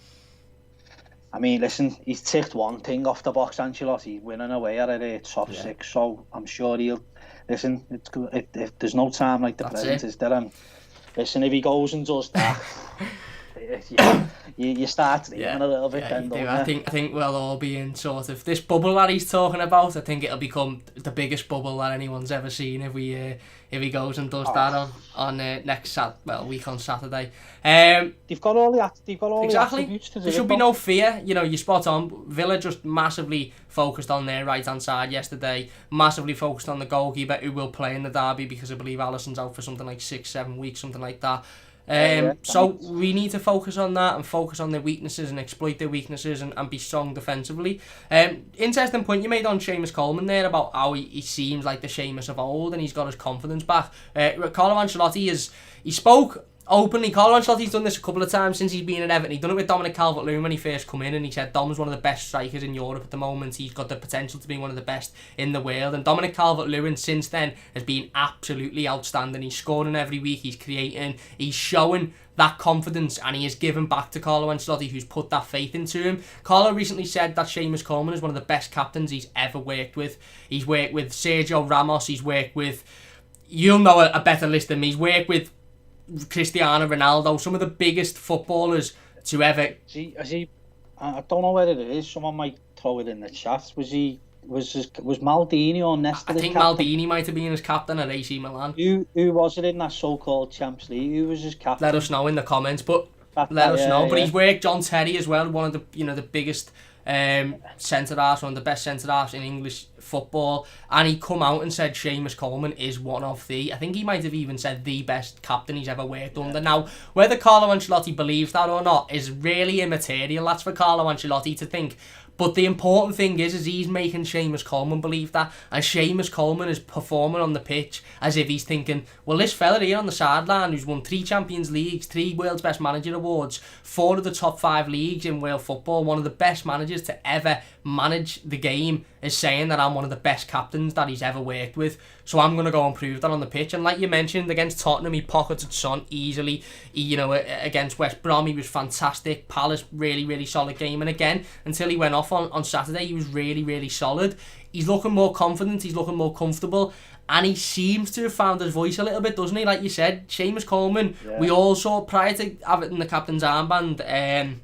Speaker 2: I mean, listen, he's ticked one thing off the box, Ancelotti, winning away at a top 6, so I'm sure he'll... Listen, if there's no time like the present, is there? Listen, if he goes and does that, you start dreaming a little bit then, don't you?
Speaker 1: I think we'll all be in sort of... This bubble that he's talking about, I think it'll become the biggest bubble that anyone's ever seen if he goes and does that on next week on Saturday.
Speaker 2: They've got all the attributes to do.
Speaker 1: There should be no fear. You know, you're spot on. Villa just massively focused on their right hand side yesterday. Massively focused on the goalkeeper who will play in the derby, because I believe Alisson's out for something like 6-7 weeks, something like that. So we need to focus on that and focus on their weaknesses and exploit their weaknesses and be strong defensively. Interesting point you made on Seamus Coleman there about how he seems like the Seamus of old and he's got his confidence back. Carlo Ancelotti he spoke openly. Carlo Ancelotti's done this a couple of times since he's been at Everton. He's done it with Dominic Calvert-Lewin when he first come in, and he said Dom's one of the best strikers in Europe at the moment. He's got the potential to be one of the best in the world, and Dominic Calvert-Lewin since then has been absolutely outstanding. He's scoring every week, he's creating, he's showing that confidence, and he is giving back to Carlo Ancelotti, who's put that faith into him. Carlo recently said that Seamus Coleman is one of the best captains he's ever worked with. He's worked with Sergio Ramos, he's worked with, you'll know a better list than me, he's worked with Cristiano Ronaldo, some of the biggest footballers to ever.
Speaker 2: I don't know whether it is. Someone might throw it in the chat. Was Maldini or Nesta?
Speaker 1: I think Maldini might have been his captain at AC Milan.
Speaker 2: Who was it in that so-called Champions League? Who was his captain?
Speaker 1: Let us know in the comments. But let us know. But he's worked John Terry as well, one of the biggest centre-halves, one of the best centre-halves in English football, and he come out and said Seamus Coleman is one of I think he might have even said the best captain he's ever worked under. Now, whether Carlo Ancelotti believes that or not is really immaterial. That's for Carlo Ancelotti to think. But the important thing is he's making Seamus Coleman believe that, and Seamus Coleman is performing on the pitch as if he's thinking, well, this fella here on the sideline who's won 3 Champions Leagues, 3 World's Best Manager Awards, 4 of the top 5 leagues in world football, one of the best managers to ever manage the game, is saying that I'm one of the best captains that he's ever worked with. So I'm going to go and prove that on the pitch. And like you mentioned, against Tottenham, he pocketed Son easily. Against West Brom, he was fantastic. Palace, really, really solid game. And again, until he went off on Saturday, he was really, really solid. He's looking more confident. He's looking more comfortable. And he seems to have found his voice a little bit, doesn't he? Like you said, Seamus Coleman, we all saw prior to having the captain's armband,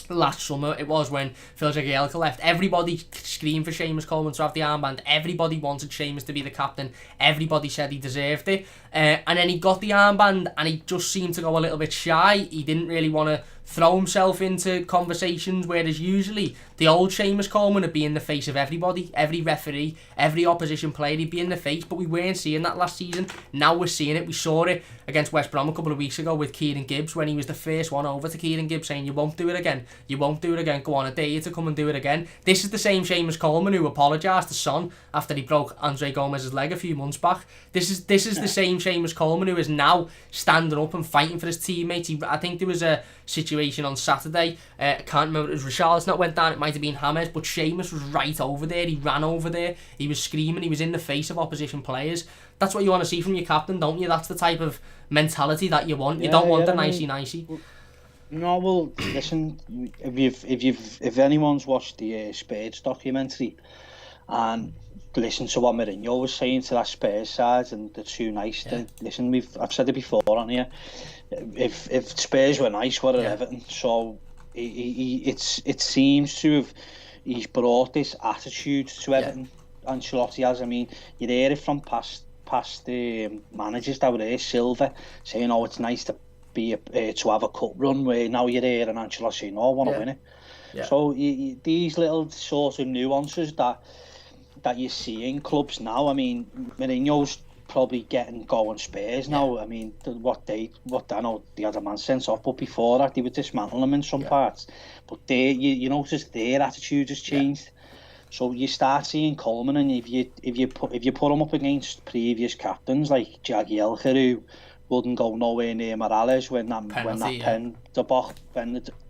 Speaker 1: last summer it was when Phil Jagielka left, everybody screamed for Seamus Coleman to have the armband. Everybody wanted Seamus to be the captain. Everybody said he deserved it, and then he got the armband and he just seemed to go a little bit shy. He didn't really want to throw himself into conversations, whereas usually the old Seamus Coleman would be in the face of everybody, every referee, every opposition player. He'd be in the face, but we weren't seeing that last season. Now we're seeing it. We saw it against West Brom a couple of weeks ago with Kieran Gibbs, when he was the first one over to Kieran Gibbs saying, you won't do it again, you won't do it again, go on, I dare you to come and do it again. This is the same Seamus Coleman who apologised to Son after he broke Andre Gomez's leg a few months back. This is the same Seamus Coleman who is now standing up and fighting for his teammates. I think there was a situation situation on Saturday. I can't remember if it was Richarlison that went down, it might have been James, but Seamus was right over there. He ran over there, he was screaming, he was in the face of opposition players. That's what you want to see from your captain, don't you? That's the type of mentality that you want. You don't want the nicey-nicey.
Speaker 2: No, well, listen, if anyone's watched the Spurs documentary and listen to what Mourinho was saying to that Spurs side and the too nice, then listen, I've said it before on here. If Spurs were nice, what are Everton? So it seems to have he's brought this attitude to Everton. Ancelotti has. I mean, you hear it from past managers that were there, Silva, saying, "Oh, it's nice to have a cup run." Where now you're here and Ancelotti saying, "No, I want to win it." So these little sort of nuances that you see in clubs now. I mean, Mourinho's probably getting going Spurs now. I mean, what I know, they had a man sent off, but before that they were dismantling them in some parts. But you notice their attitude has changed. So you start seeing Coleman, and if you put him up against previous captains like Jagielka, who wouldn't go nowhere near Morales when that pen the box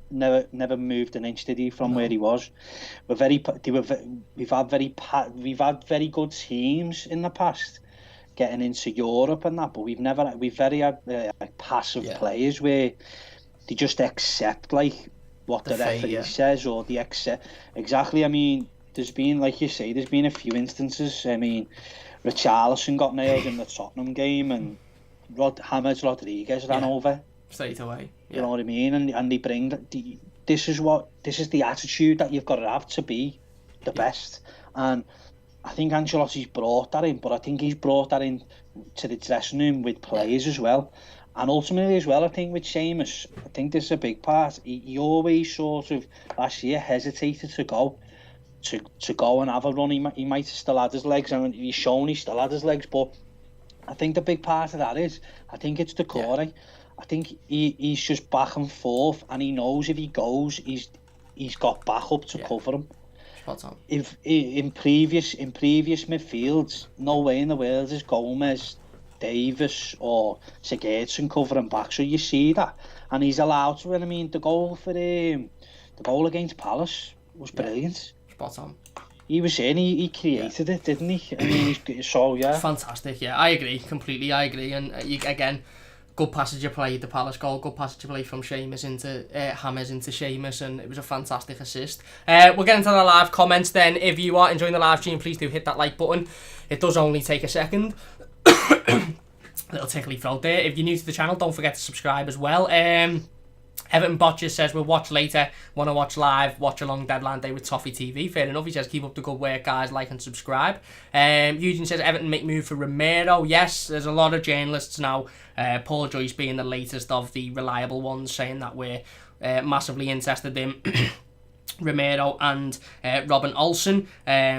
Speaker 2: never moved an inch, did he, from where he was. We've had very good teams in the past getting into Europe and that, but we've very had passive players where they just accept like what the referee says, or they accept exactly. I mean, there's been, like you say, there's been a few instances. I mean, Richarlison got nailed in the Tottenham game, and James Rodriguez ran over
Speaker 1: straight away.
Speaker 2: You know what I mean? And they bring this is the attitude that you've got to have to be the best. And I think Ancelotti's brought that in, but I think he's brought that in to the dressing room with players as well. And ultimately as well, I think with Seamus, I think this is a big part. He always sort of last year hesitated to go and have a run. He might have still had his legs, and he's shown he still had his legs, but I think the big part of that is, I think it's the core. I think he's just back and forth, and he knows if he goes, he's got backup to cover him. If in previous midfields, no way in the world is Gomez, Davis or Sigurdsson covering back. So you see that, and he's allowed to. I mean, the goal against Palace was brilliant.
Speaker 1: Spot on.
Speaker 2: He was in. He created it, didn't he? I mean,
Speaker 1: fantastic. Yeah, I agree completely. I agree, and again, good passage of play, the Palace goal, good passage of play from Seamus into James into Seamus, and it was a fantastic assist. We'll get into the live comments then. If you are enjoying the live stream, please do hit that like button. It does only take a second. Little tickly throat there. If you're new to the channel, don't forget to subscribe as well. Everton Botcher says, we'll watch later, want to watch live, watch a long deadline day with Toffee TV. Fair enough. He says, keep up the good work, guys, like and subscribe. Eugene says, Everton make move for Romero. Yes, there's a lot of journalists now, Paul Joyce being the latest of the reliable ones, saying that we're massively interested in Romero and Robin Olsen,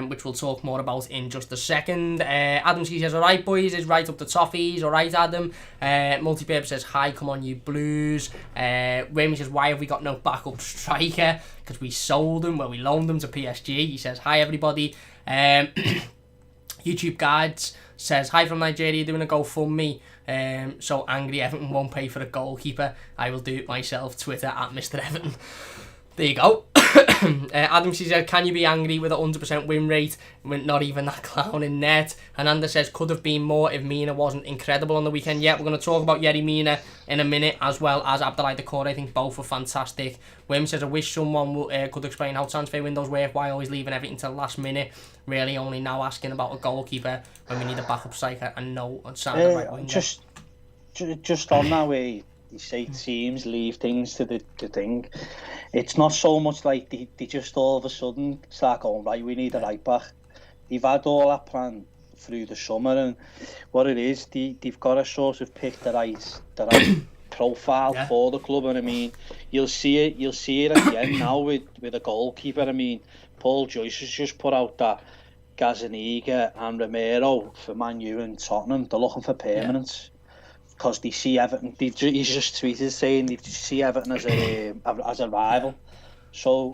Speaker 1: which we'll talk more about in just a second. Adam says, alright boys, is right up the toffees. Alright Adam. Multipaper says, hi, come on you Blues. Remy says, why have we got no backup striker? Because we sold him, well we loaned him to PSG. He says, hi everybody. YouTube Guides says, hi from Nigeria, doing a GoFundMe. So angry Everton won't pay for a goalkeeper. I will do it myself. Twitter at Mr. Everton. There you go. Adam says, can you be angry with a 100% win rate with not even that clown in net? And Ander says, could have been more if Mina wasn't incredible on the weekend. Yeah, we're going to talk about Yerry Mina in a minute, as well as Abdoulaye Doucouré. I think both were fantastic. Wim says, I wish someone could explain how transfer windows work, why always leaving everything till the last minute. Really only now asking about a goalkeeper when we need a backup striker and no sound right winger.
Speaker 2: Just on that way, you say teams leave things to the thing. It's not so much like they just all of a sudden start going, right, we need a right back. They've had all that plan through the summer, and what it is, they've got to sort of pick the right profile for the club. And I mean, you'll see it at the end now with a goalkeeper. I mean, Paul Joyce has just put out that Gazzaniga and Romero for Man U and Tottenham, they're looking for permanence. Because they see Everton, he's just tweeted saying they see Everton as a rival. So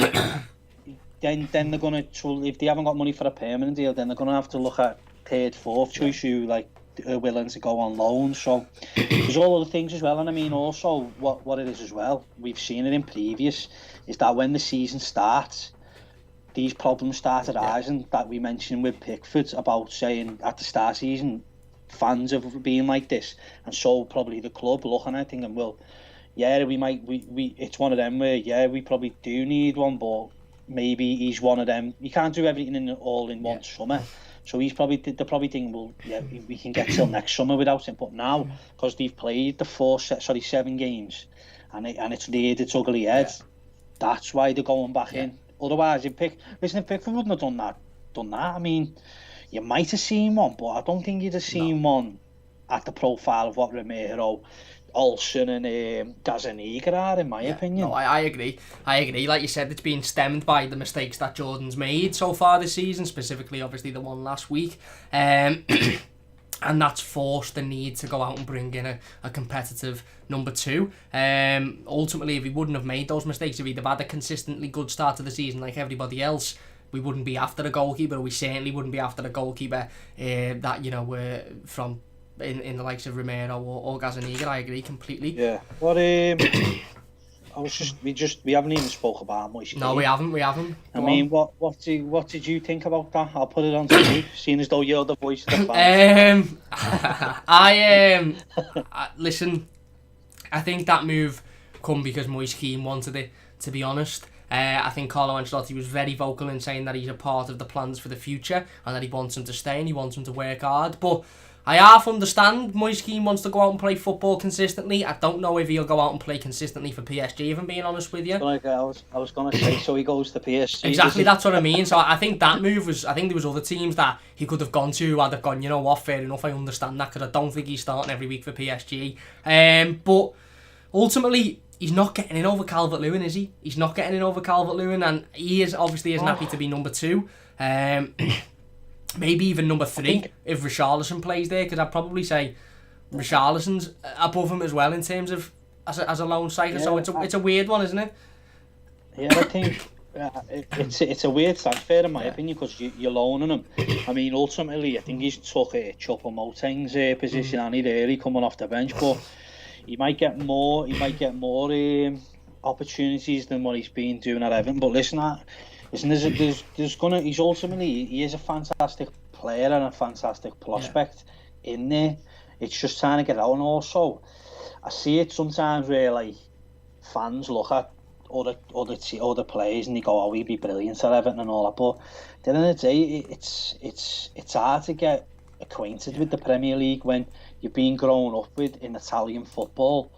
Speaker 2: then they're going to, if they haven't got money for a permanent deal, then they're going to have to look at third, fourth choice, who like are willing to go on loan. So there's all other things as well. And I mean, also what it is as well, we've seen it in previous, is that when the season starts, these problems start arising that we mentioned with Pickford about saying at the start of the season, fans have been like this, and so probably the club looking at it thinking, well, yeah, we it's one of them where we probably do need one, but maybe he's one of them. You can't do everything all in one summer, so they're probably thinking, well, yeah, we can get till next summer without him. But now, because they've played the 7 games, and it's reared its ugly head, that's why they're going back in. Otherwise, if Pickford wouldn't have done that. I mean, you might have seen one, but I don't think you'd have seen one at the profile of what Romero, Olsen and Gazzaniga are, in my opinion.
Speaker 1: No, I agree. Like you said, it's been stemmed by the mistakes that Jordan's made so far this season, specifically, obviously, the one last week. And that's forced the need to go out and bring in a competitive number 2. Ultimately, if he wouldn't have made those mistakes, if he'd have had a consistently good start to the season like everybody else, we wouldn't be after a goalkeeper. We certainly wouldn't be after a goalkeeper that, from in the likes of Romero or Gazzaniga. I agree completely.
Speaker 2: Yeah. What we haven't even spoke about Moise.
Speaker 1: No, we haven't.
Speaker 2: I mean, what did you think about that? I'll put it on to you, seeing as though you're the voice of the fans.
Speaker 1: Listen, I think that move come because Moise Keane wanted it, to be honest. I think Carlo Ancelotti was very vocal in saying that he's a part of the plans for the future and that he wants him to stay and he wants him to work hard. But I half understand Moise Keane wants to go out and play football consistently. I don't know if he'll go out and play consistently for PSG, if I'm being honest with you.
Speaker 2: Like I was going to say, so he goes to PSG.
Speaker 1: Exactly, that's what I mean. So I think that move was, I think there was other teams that he could have gone to who had have gone, you know what, fair enough, I understand that, because I don't think he's starting every week for PSG. But ultimately, he's not getting in over Calvert-Lewin, is he? He's not getting in over Calvert-Lewin, and he is obviously isn't happy to be number 2. Maybe even number 3 if Richarlison plays there, because I'd probably say Richarlison's above him as well in terms of as a lone striker. So it's a weird one, isn't it?
Speaker 2: Yeah, I think it's a weird transfer in my opinion, because you're loaning him. I mean, ultimately, I think he's took Choupo-Moting's position, and he really coming off the bench, but he might get more opportunities than what he's been doing at Everton. But listen, he's ultimately, he is a fantastic player and a fantastic prospect in there. It's just trying to get out. And also, I see it sometimes where like fans look at other players and they go, "Oh, he'd be brilliant at Everton and all that." But at the end of the day, it's hard to get acquainted with the Premier League when you've been grown up in Italian football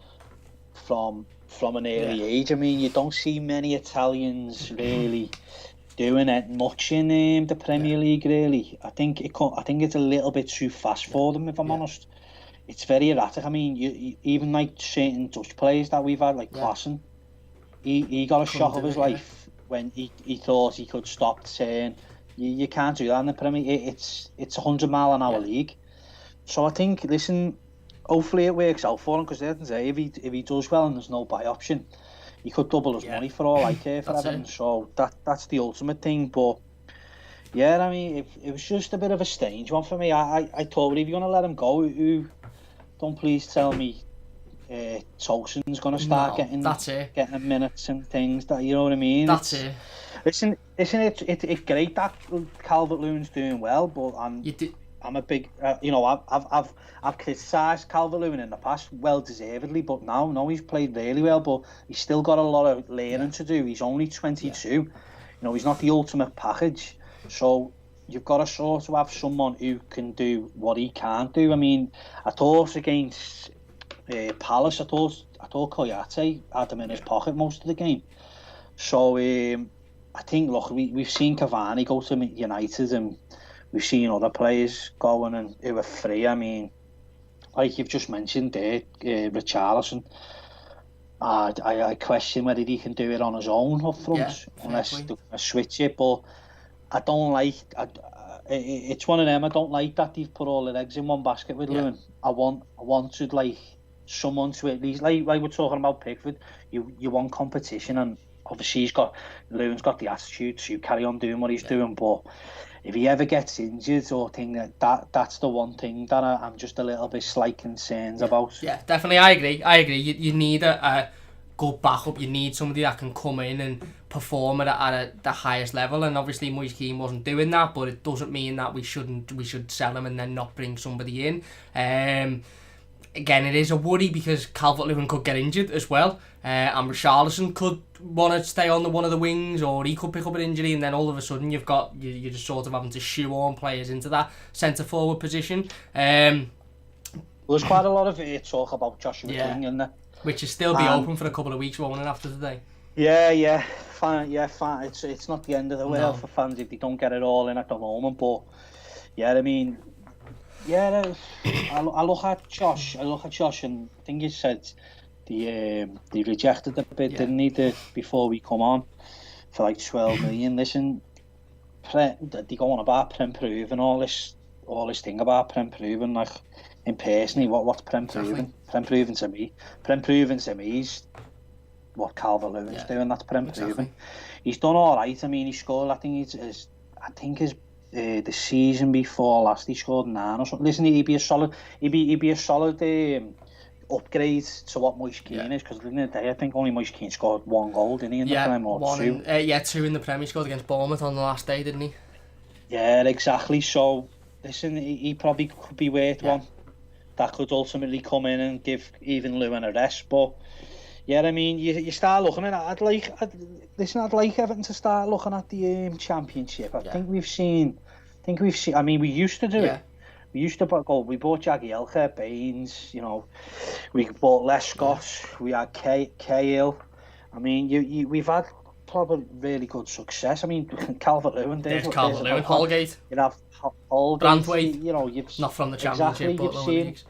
Speaker 2: from an early age. I mean, you don't see many Italians really doing it much in the Premier League. Really, I think it's a little bit too fast for them. If I'm honest, it's very erratic. I mean, you even like certain Dutch players that we've had, like Klaassen, he got a shock of his life when he thought he could stop turn. You can't do that in the Premier. It's 100-mile-an-hour league. So I think, listen, hopefully it works out for him, because if he does well and there's no buy option, he could double his money for all I care for Everton. So that's the ultimate thing. But yeah, I mean, it was just a bit of a strange one for me. I thought, if you're gonna let him go, don't please tell me Tolson's gonna start getting minutes and things. That, you know what I mean?
Speaker 1: That's it.
Speaker 2: Listen, it's great that Calvert-Lewin's doing well, but I'm a big, I've criticised Calvert-Lewin in the past, well deservedly, but now he's played really well, but he's still got a lot of learning to do. He's only 22, you know, he's not the ultimate package, so you've got to sort of have someone who can do what he can't do. I mean, I thought against Palace, I thought Koyate had him in his pocket most of the game. So I think, look, we've seen Cavani go to United, and we've seen other players going and who are free. I mean, like you've just mentioned there, Richarlison. I question whether he can do it on his own up front, unless they're going to switch it. But I don't like. It's one of them. I don't like that they've put all their eggs in one basket with Lewin. I want to like someone to at least, like we're talking about Pickford. You want competition, and obviously Lewin's got the attitude to carry on doing what he's doing, but if he ever gets injured or that's the one thing that I'm just a little bit slight concerned about.
Speaker 1: Yeah, definitely. I agree. You need a good backup. You need somebody that can come in and perform at the highest level. And obviously, Moise Keane wasn't doing that, but it doesn't mean that we should sell him and then not bring somebody in. Again, it is a worry because Calvert-Lewin could get injured as well, and Richarlison could want to stay on one of the wings, or he could pick up an injury, and then all of a sudden you're just sort of having to shoehorn players into that centre forward position.
Speaker 2: There's quite a lot of talk about Joshua King, isn't there?
Speaker 1: Which is still be open for a couple of weeks, won't it, after today?
Speaker 2: Yeah, fine. It's not the end of the world for fans if they don't get it all in at the moment, but yeah, I mean, yeah, I look at Josh, and I think he said they rejected the bid, didn't he, before we come on for like 12 million. Listen, they go on about Prem Proven, all this thing about Prem Proven, like, in personally, what's Prem Proven? Prem Proven to me is what Calvert-Lewin's doing. That's Prem Proven. He's done all right. I mean, he scored. I think the season before last he scored 9 or something. Listen, he'd be a solid upgrade to what Moise Keane is, because in the day I think only Moise Keane scored 1 goal, didn't he, in the Prem, or 2?
Speaker 1: 2 in the Prem. He scored against Bournemouth on the last day, didn't he?
Speaker 2: Yeah, exactly. So listen, he probably could be worth one that could ultimately come in and give even Lewin a rest. But yeah, I mean, you start looking at it. I'd like Everton to start looking at the Championship. I think we've seen. I mean, we used to do it. We used to we bought Jagielka, Baines. You know, we bought Lescott. We had Cahill. I mean, we've had probably really good success. I mean, Calvert-Lewin.
Speaker 1: There's Calvert-Lewin, Holgate.
Speaker 2: You have Holgate.
Speaker 1: Branthwaite.
Speaker 2: You know, you've
Speaker 1: not from the Championship,
Speaker 2: exactly,
Speaker 1: but the leagues.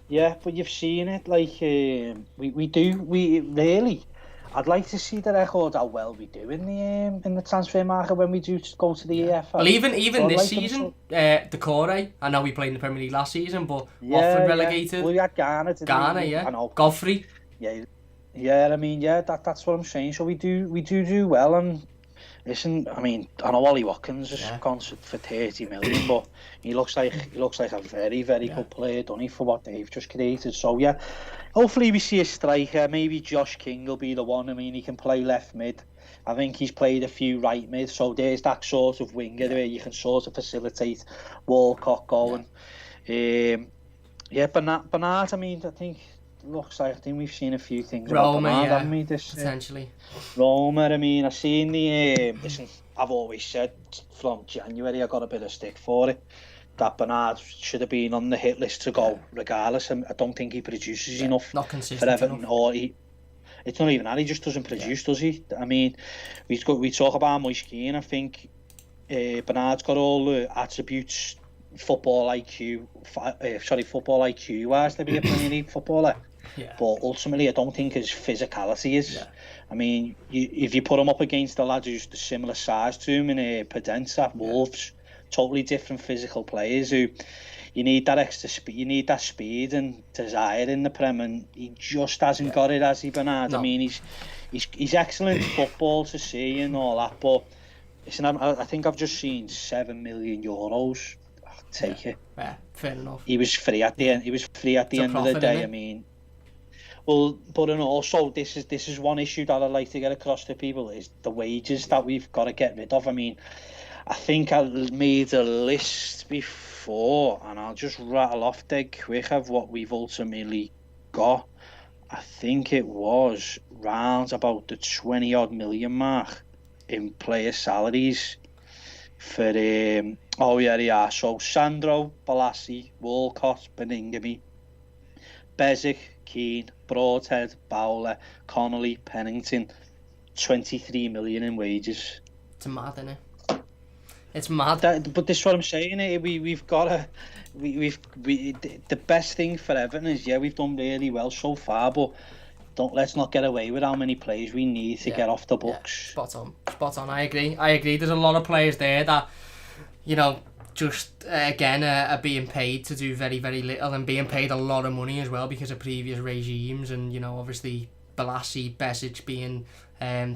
Speaker 2: Yeah, but you've seen it. Like we really. I'd like to see the record how well we do in the transfer market when we do go to the EFL.
Speaker 1: Well, even this season, Decore. I know we played in the Premier League last season, but Watford relegated.
Speaker 2: Well, we had Ghana,
Speaker 1: yeah. I know. Godfrey.
Speaker 2: Yeah. I mean, that's what I'm saying. So we do well, and listen, I mean, I know Ollie Watkins has gone for 30 million, but he looks like a very, very good player, doesn't he, for what they've just created. So yeah, hopefully we see a striker. Maybe Josh King will be the one. I mean, he can play left mid. I think he's played a few right mid, so there's that sort of winger where you can sort of facilitate Walcott going. Bernard, I mean, I think we've seen a few things about Bernard, haven't we?
Speaker 1: Potentially.
Speaker 2: Roma, I mean, I've seen the... listen, I've always said from January I got a bit of stick for it, that Bernard should have been on the hit list to go regardless. I don't think he produces enough for Everton.
Speaker 1: Enough.
Speaker 2: Or it's not even that, he just doesn't produce, does he? I mean, we talk about Moise Keane. I think Bernard's got all the attributes football IQ wise to be a Premier League footballer.
Speaker 1: Yeah.
Speaker 2: But ultimately, I don't think his physicality is. Yeah. I mean, if you put him up against a lad who's the similar size to him in Pedence at Wolves, totally different physical players who you need that extra speed, you need that speed and desire in the Prem, and he just hasn't got it, has he, Bernard? No. I mean, he's excellent football to see and all that, but listen, I think I've just seen €7 million. I'll take it.
Speaker 1: Yeah, fair enough.
Speaker 2: He was free at the end. He was free at the end of the day. I mean. Well, but and also this is one issue that I'd like to get across to people is the wages that we've got to get rid of. I mean, I think I made a list before, and I'll just rattle off dead quick of what we've ultimately got. I think it was round about the 20 odd million mark in player salaries for So Sandro, Balassi, Walcott, Beningame, Bezic, Keane, Broadhead, Bowler, Connolly, Pennington, 23 million in wages.
Speaker 1: It's mad, isn't it? It's mad.
Speaker 2: But this is what I'm saying. We've got to. The best thing for Everton is we've done really well so far, but let's not get away with how many players we need to get off the books.
Speaker 1: Spot on. I agree. There's a lot of players there that, you know, just again are being paid to do very, very little, and being paid a lot of money as well because of previous regimes, and you know, obviously Balassi, Besic being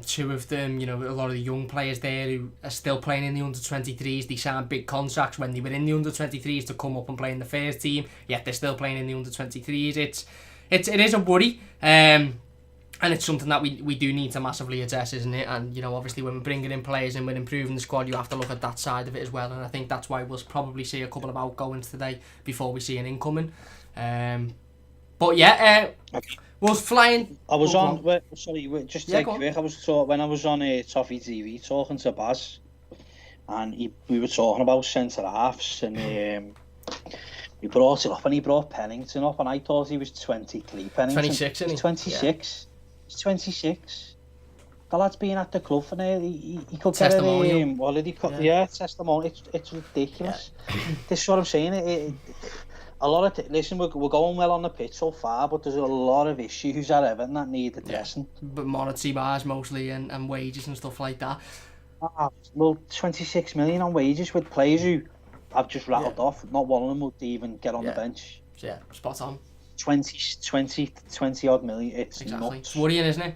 Speaker 1: Two of them, you know, a lot of the young players there who are still playing in the under-23s, they signed big contracts when they were in the under-23s to come up and play in the first team, yet they're still playing in the under-23s. It is a worry, and it's something that we do need to massively address, isn't it? And, you know, obviously when we're bringing in players and we're improving the squad, you have to look at that side of it as well, and I think that's why we'll probably see a couple of outgoings today before we see an incoming. But yeah, was flying.
Speaker 2: I was on. Just take you back. When I was on Toffee TV talking to Baz, and we were talking about centre halves, and he brought it up, and he brought Pennington up, and I thought he was 23. Pennington,
Speaker 1: 26, isn't he?
Speaker 2: He's 26. Yeah. He's 26. The lad's been at the club, and he could
Speaker 1: testimonial.
Speaker 2: What did he cut? Yeah, testimonial. It's ridiculous. This is what I'm saying. A lot of listen, we're going well on the pitch so far, but there's a lot of issues at Everton that need addressing.
Speaker 1: But monetary bars mostly, and wages and stuff like that.
Speaker 2: Well, 26 million on wages with players who I've just rattled off. Not one of them would even get on the bench.
Speaker 1: Yeah, spot on.
Speaker 2: 20 odd million. It's
Speaker 1: exactly.
Speaker 2: Nuts.
Speaker 1: It's worrying, isn't it?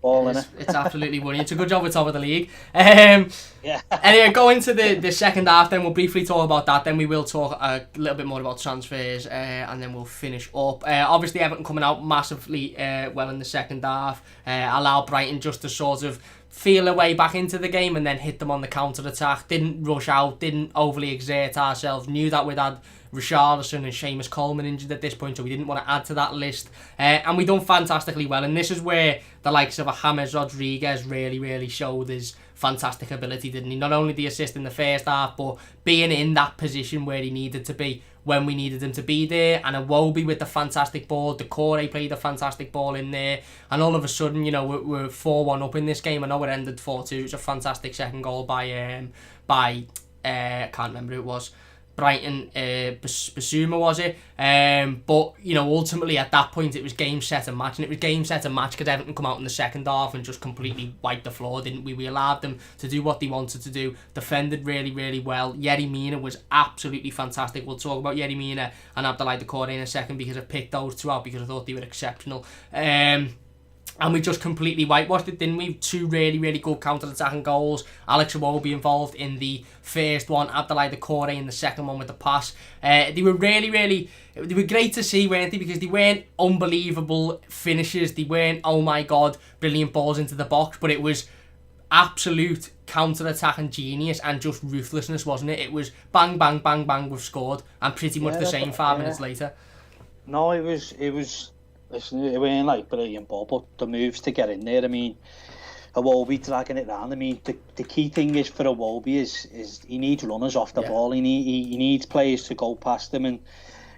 Speaker 2: Well,
Speaker 1: it's absolutely worrying. It's a good job we're top of the league. Anyway, go into the second half, then we'll briefly talk about that, then we will talk a little bit more about transfers, and then we'll finish up. Obviously Everton coming out massively well in the second half, allowed Brighton just to sort of feel a way back into the game and then hit them on the counter-attack. Didn't rush out, didn't overly exert ourselves, knew that we'd had Richarlison and Seamus Coleman injured at this point, so we didn't want to add to that list, and we done fantastically well, and this is where the likes of a James Rodriguez really showed his fantastic ability, didn't he? Not only the assist in the first half, but being in that position where he needed to be when we needed him to be there, and Iwobi with the fantastic ball, Decore played a fantastic ball in there, and all of a sudden, you know, we're 4-1 up in this game. I know it ended 4-2, it was a fantastic second goal by I can't remember who it was, Brighton, Basuma was it, but you know, ultimately at that point it was game set and match, and it was game set and match because Everton come out in the second half and just completely wiped the floor, didn't we? We allowed them to do what they wanted to do, defended really well. Yerry Mina was absolutely fantastic. We'll talk about Yerry Mina and Abdoulaye Doucouré in a second because I picked those two out because I thought they were exceptional. And we just completely whitewashed it, didn't we? Two really good counter-attacking goals. Alex Iwobi involved in the first one, Abdoulaye Doucouré in the second one with the pass. They were they were great to see, weren't they? Because they weren't unbelievable finishes. They weren't, oh my God, brilliant balls into the box. But it was absolute counter-attacking genius and just ruthlessness, wasn't it? It was bang, we've scored. And pretty much the same 5 minutes later.
Speaker 2: No, it was... Listen, it weren't like brilliant ball, but the moves to get in there, I mean, Iwobi dragging it round. I mean, the key thing is for Iwobi is he needs runners off the ball. He needs players to go past him. And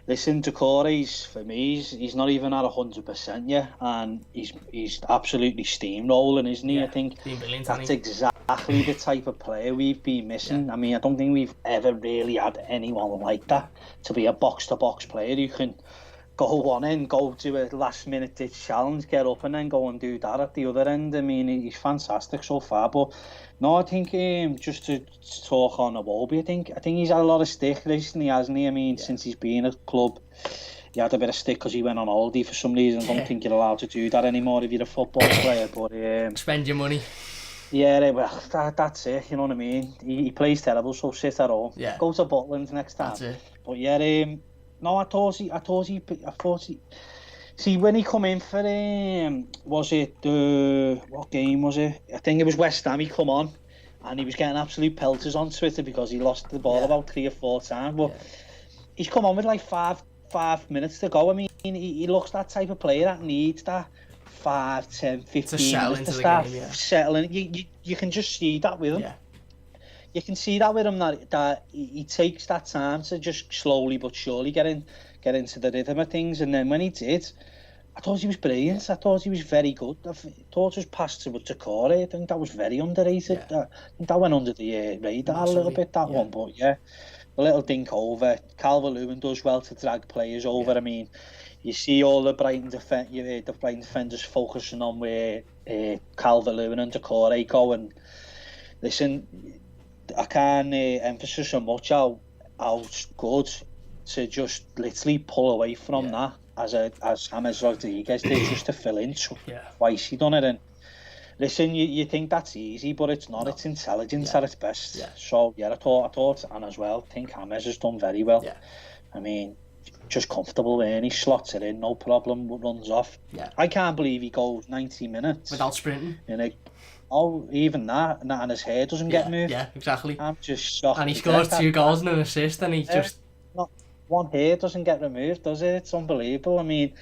Speaker 2: listen, Doucouré, for me, he's not even at 100% yet, and he's absolutely steamrolling, isn't he? I think that's exactly the type of player we've been missing. I mean, I don't think we've ever really had anyone like that to be a box-to-box player who can go one end, go to a last minute ditch challenge, get up and then go and do that at the other end. I mean, he's fantastic so far. But no, I think just to talk on Iwobi, I think he's had a lot of stick recently, hasn't he? I mean, since he's been at the club, he had a bit of stick because he went on holiday for some reason. I don't think you're allowed to do that anymore if you're a football player. But
Speaker 1: spend your money.
Speaker 2: Yeah, well, that's it. You know what I mean? He plays terrible, so sit at home.
Speaker 1: Yeah.
Speaker 2: Go to Butland next time.
Speaker 1: That's it.
Speaker 2: But yeah, no, I thought he. See, when he come in for was it what game was it? I think it was West Ham. He come on, and he was getting absolute pelters on Twitter because he lost the ball about 3 or 4 times. But he's come on with like five minutes to go. I mean, he looks that type of player that needs that 5, 10, 15 minutes to start settling. You can just see that with him.
Speaker 1: Yeah.
Speaker 2: You can see that with him that he takes that time to just slowly but surely get into the rhythm of things. And then when he did, I thought he was brilliant. I thought he was very good. I thought his pass to Doucouré, I think that was very underrated. I think that went under the radar a little bit, that one. But yeah, a little dink over. Calvert-Lewin does well to drag players over. I mean, you see all the Brighton defenders focusing on where Calvert-Lewin and Doucouré go. And listen, I can't emphasize so much how good to just literally pull away from that as James Rodriguez did, just to fill in twice he done it. And Listen, you think that's easy, but it's not. No. It's intelligence at its best.
Speaker 1: Yeah.
Speaker 2: So yeah, I thought, and as well, I think James has done very well.
Speaker 1: Yeah.
Speaker 2: I mean, just comfortable there. He slots it in, no problem. Runs off.
Speaker 1: Yeah.
Speaker 2: I can't believe he goes 90 minutes
Speaker 1: without sprinting.
Speaker 2: Even that, and his hair doesn't get moved.
Speaker 1: Yeah, exactly.
Speaker 2: I'm just shocked.
Speaker 1: And he scores 2 goals and an assist, and he just
Speaker 2: not one hair doesn't get removed, does it? It's unbelievable. I mean,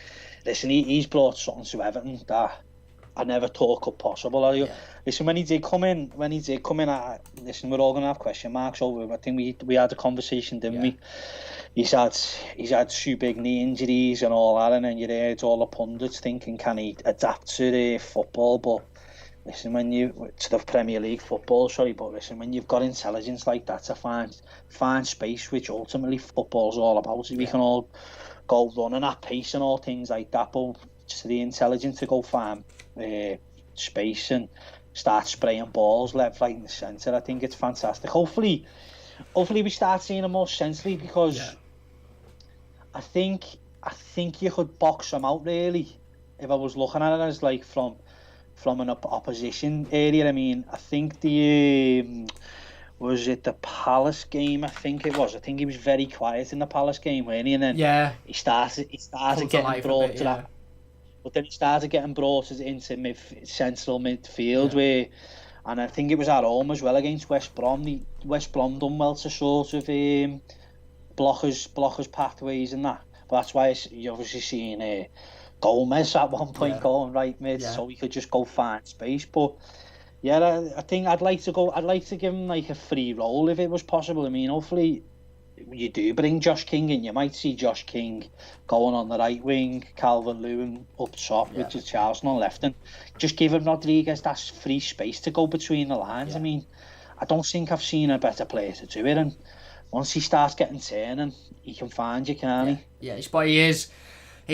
Speaker 2: listen, he's brought something to Everton that I never thought could possible.
Speaker 1: Yeah.
Speaker 2: Listen, when he did come in, listen, we're all gonna have question marks over. I think we had a conversation, didn't we? He's had 2 big knee injuries and all that, and then you heard all the pundits thinking, can he adapt to the football? But listen, to the Premier League football, but listen, when you've got intelligence like that to find space, which ultimately football's all about, we can all go running at pace and all things like that, but to the intelligence to go find space and start spraying balls left, right, and centre, I think it's fantastic. Hopefully we start seeing him more sensibly, because I think you could box him out really if I was looking at it as like from an opposition area. I mean, I think was it the Palace game? I think it was. I think he was very quiet in the Palace game, wasn't he? And then he started getting brought to that. But then he started getting brought into central midfield where, and I think it was at home as well against West Brom. West Brom done well to sort of blockers pathways and that. But that's why you obviously seen Gomez at one point going right mid, so he could just go find space. But yeah, I think I'd like to give him like a free role if it was possible. I mean, hopefully you do bring Josh King in. You might see Josh King going on the right wing, Calvert-Lewin up top with Charleston on left, and just give him Rodriguez that free space to go between the lines. I mean, I don't think I've seen a better player to do it, and once he starts getting turning, he can find you, can't
Speaker 1: he? Yeah, but he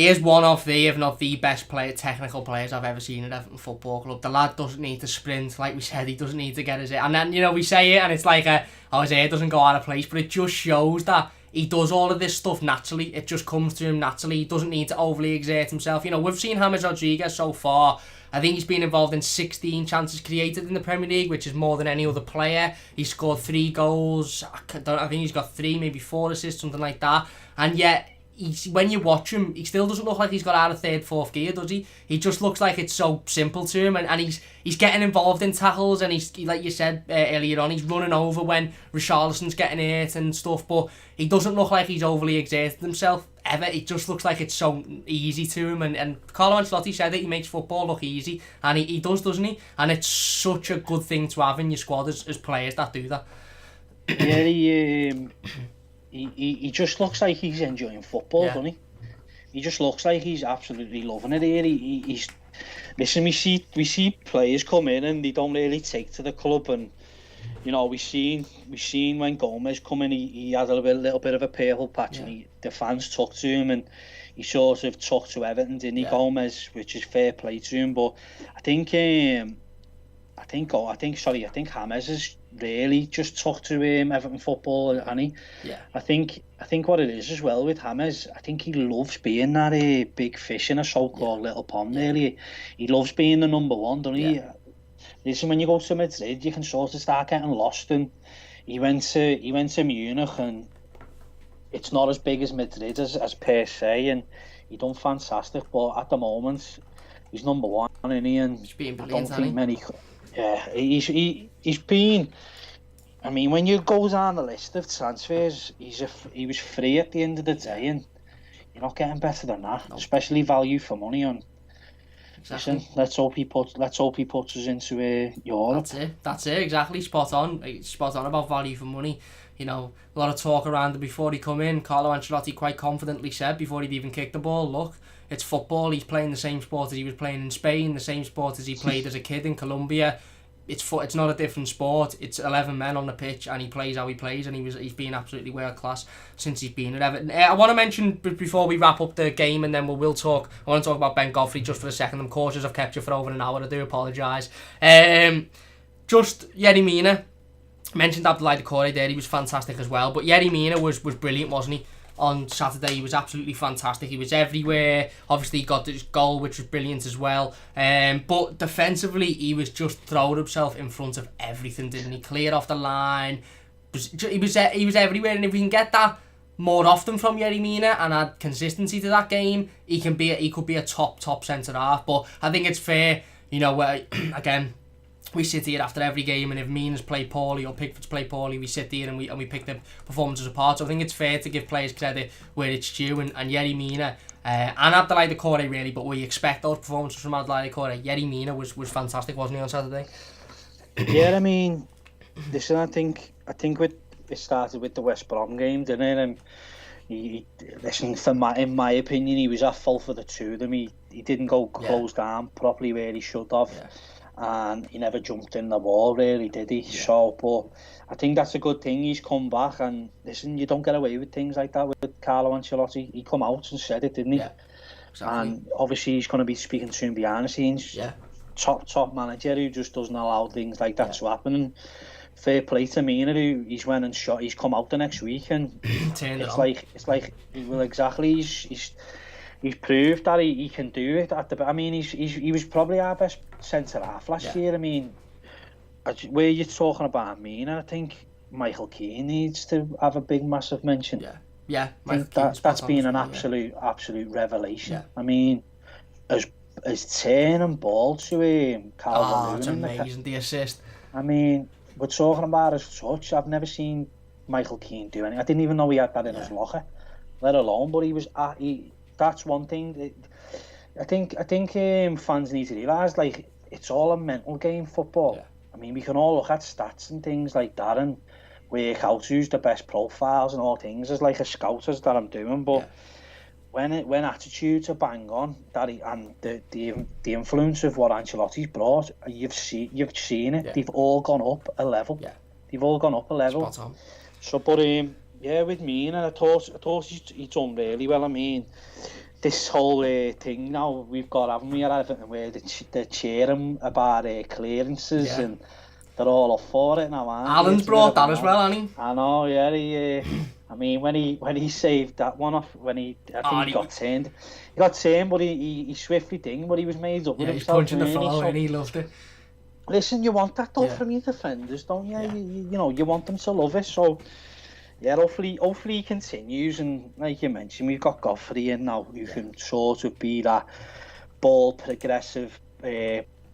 Speaker 1: is one of the, if not the best technical players I've ever seen at Everton Football Club. The lad doesn't need to sprint, like we said, he doesn't need to get his hair. And then, we say it and it's like, his hair doesn't go out of place, but it just shows that he does all of this stuff naturally. It just comes to him naturally. He doesn't need to overly exert himself. We've seen James Rodriguez so far. I think he's been involved in 16 chances created in the Premier League, which is more than any other player. He's scored 3 goals. I think he's got 3, maybe 4 assists, something like that. And yet, when you watch him, he still doesn't look like he's got out of 3rd, 4th gear, does he? He just looks like it's so simple to him, and he's getting involved in tackles, and he's, like you said earlier on, he's running over when Richarlison's getting hurt and stuff, but he doesn't look like he's overly exerted himself ever. It just looks like it's so easy to him, and Carlo Ancelotti said that he makes football look easy, and he does, doesn't he? And it's such a good thing to have in your squad as players that do that.
Speaker 2: Yeah, He just looks like he's enjoying football, doesn't he? He just looks like he's absolutely loving it here. He's listen. We see players come in and they don't really take to the club, and we seen when Gomez come in, he had a little bit of a purple patch, and the fans took to him, and he sort of took to Everton, didn't he, Gomez, which is fair play to him. But I think James has really just took to Everton football, and he.
Speaker 1: Yeah.
Speaker 2: I think what it is as well with James, I think he loves being that big fish in a so-called little pond. Really, he loves being the number one, doesn't he? Listen, when you go to Madrid, you can sort of start getting lost, and he went to Munich, and it's not as big as Madrid as per se, and he done fantastic. But at the moment, he's number one, isn't he? And
Speaker 1: he's being
Speaker 2: I don't
Speaker 1: brilliant,
Speaker 2: think many. Yeah, he's been. I mean, when you go down the list of transfers, he was free at the end of the day, and you're not getting better than that, especially value for money. On listen, let's hope he puts us into Europe.
Speaker 1: That's it. Exactly. Spot on about value for money. A lot of talk around it before he come in. Carlo Ancelotti quite confidently said before he'd even kicked the ball, look, it's football. He's playing the same sport as he was playing in Spain, the same sport as he played as a kid in Colombia. It's not a different sport. It's 11 men on the pitch, and he plays how he plays, and he's been absolutely world class since he's been at Everton. I want to mention before we wrap up the game, and then we'll talk. I want to talk about Ben Godfrey just for a second. I'm cautious I've kept you for over an hour. I do apologise. Just Yerry Mina. Mentioned Abdoulaye Doucouré there. He was fantastic as well. But Yerry Mina was brilliant, wasn't he? on Saturday. He was absolutely fantastic. He was everywhere. Obviously, he got his goal, which was brilliant as well. But defensively, he was just throwing himself in front of everything, didn't he? Cleared off the line. He was everywhere, and if we can get that more often from Yerry Mina and add consistency to that game, he could be a top centre half. But I think it's fair, you know, again, we sit here after every game, and if Mina's play poorly or Pickford's play poorly, we sit here and we pick the performances apart. So I think it's fair to give players credit where it's due, and Yerry Mina and Abdoulaye Doucouré really, but we expect those performances from Abdoulaye Doucouré. Yerry Mina was fantastic, wasn't he, on Saturday?
Speaker 2: Yeah, I mean, listen, I think it started with the West Brom game, didn't it? And in my opinion, he was at fault for the two of them. He didn't go close down properly where he should have. Yeah. And he never jumped in the wall, really, did he? Yeah. So, but I think that's a good thing. He's come back, and listen, you don't get away with things like that with Carlo Ancelotti. He come out and said it, didn't he?
Speaker 1: Yeah, exactly.
Speaker 2: And obviously he's going to be speaking soon behind the scenes. Yeah. Top manager who just doesn't allow things like that to happen. And fair play to Mina, who he's went and shot. He's come out the next week, and it's like well, exactly. He's proved that he can do it. I mean, he was probably our best centre half last year. I mean, where you're talking about Mina, I think Michael Keane needs to have a big, massive mention.
Speaker 1: Yeah.
Speaker 2: I think that's been an absolute revelation. Yeah. I mean, as turning ball to him, Calvert-Lewin.
Speaker 1: It's amazing, the assist.
Speaker 2: I mean, we're talking about his touch. I've never seen Michael Keane do anything. I didn't even know he had that in his locker, let alone. But he was. That's one thing. I think fans need to realise, like, it's all a mental game, football. Yeah. I mean, we can all look at stats and things like that and work out who's the best profiles and all things. There's like a scouters that I'm doing, but when attitudes are bang on, and the influence of what Ancelotti's brought, you've seen it. Yeah. They've all gone up a level. Yeah. They've all gone up a level.
Speaker 1: Spot on.
Speaker 2: So, but with me, and I thought he's done really well. I mean, this whole thing now we've got, haven't we, at Everton, where they're cheering about clearances and they're all up for it now, aren't they?
Speaker 1: Alan's brought that as well, hasn't he?
Speaker 2: I know, yeah. I mean, when he saved that one off, he got turned. He got turned, but he swiftly dinged, but he was made up with himself.
Speaker 1: He's punching the floor and he loved it.
Speaker 2: Listen, you want that though from your defenders, don't you? Yeah. You want them to love it, so... Yeah, hopefully he continues, and like you mentioned, we've got Godfrey in now who can sort of be that ball progressive,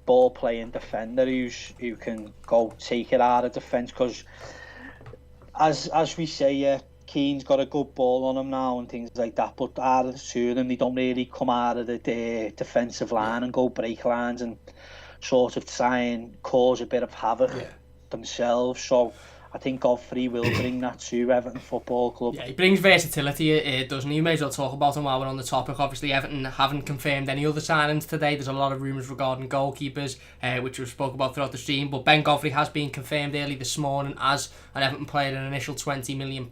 Speaker 2: ball playing defender who can go take it out of defence. Because as we say, Keane's got a good ball on him now and things like that, but out of the two of them, they don't really come out of the defensive line and go break lines and sort of try and cause a bit of havoc themselves. So I think Godfrey will bring that to Everton Football Club. Yeah,
Speaker 1: he brings versatility, doesn't he? We may as well talk about him while we're on the topic. Obviously, Everton haven't confirmed any other signings today. There's a lot of rumours regarding goalkeepers, which we've spoke about throughout the stream. But Ben Godfrey has been confirmed early this morning as an Everton player, an initial £20 million,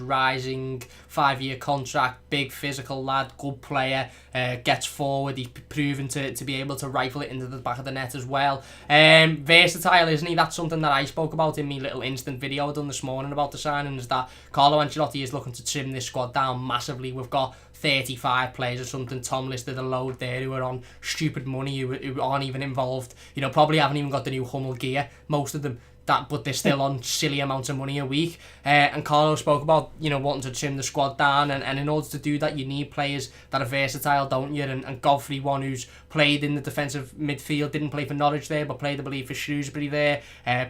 Speaker 1: rising 5-year contract, big physical lad, good player, gets forward. He's proven to be able to rifle it into the back of the net as well. Versatile, isn't he? That's something that I spoke about in my little instant video I done this morning about the signings, that Carlo Ancelotti is looking to trim this squad down massively. We've got 35 players or something. Tom listed a load there who are on stupid money, who aren't even involved. Probably haven't even got the new Hummel gear, most of them. But they're still on silly amounts of money a week. And Carlo spoke about, wanting to trim the squad down, and in order to do that, you need players that are versatile, don't you? And Godfrey, one who's played in the defensive midfield, didn't play for Norwich there, but played, I believe, for Shrewsbury there.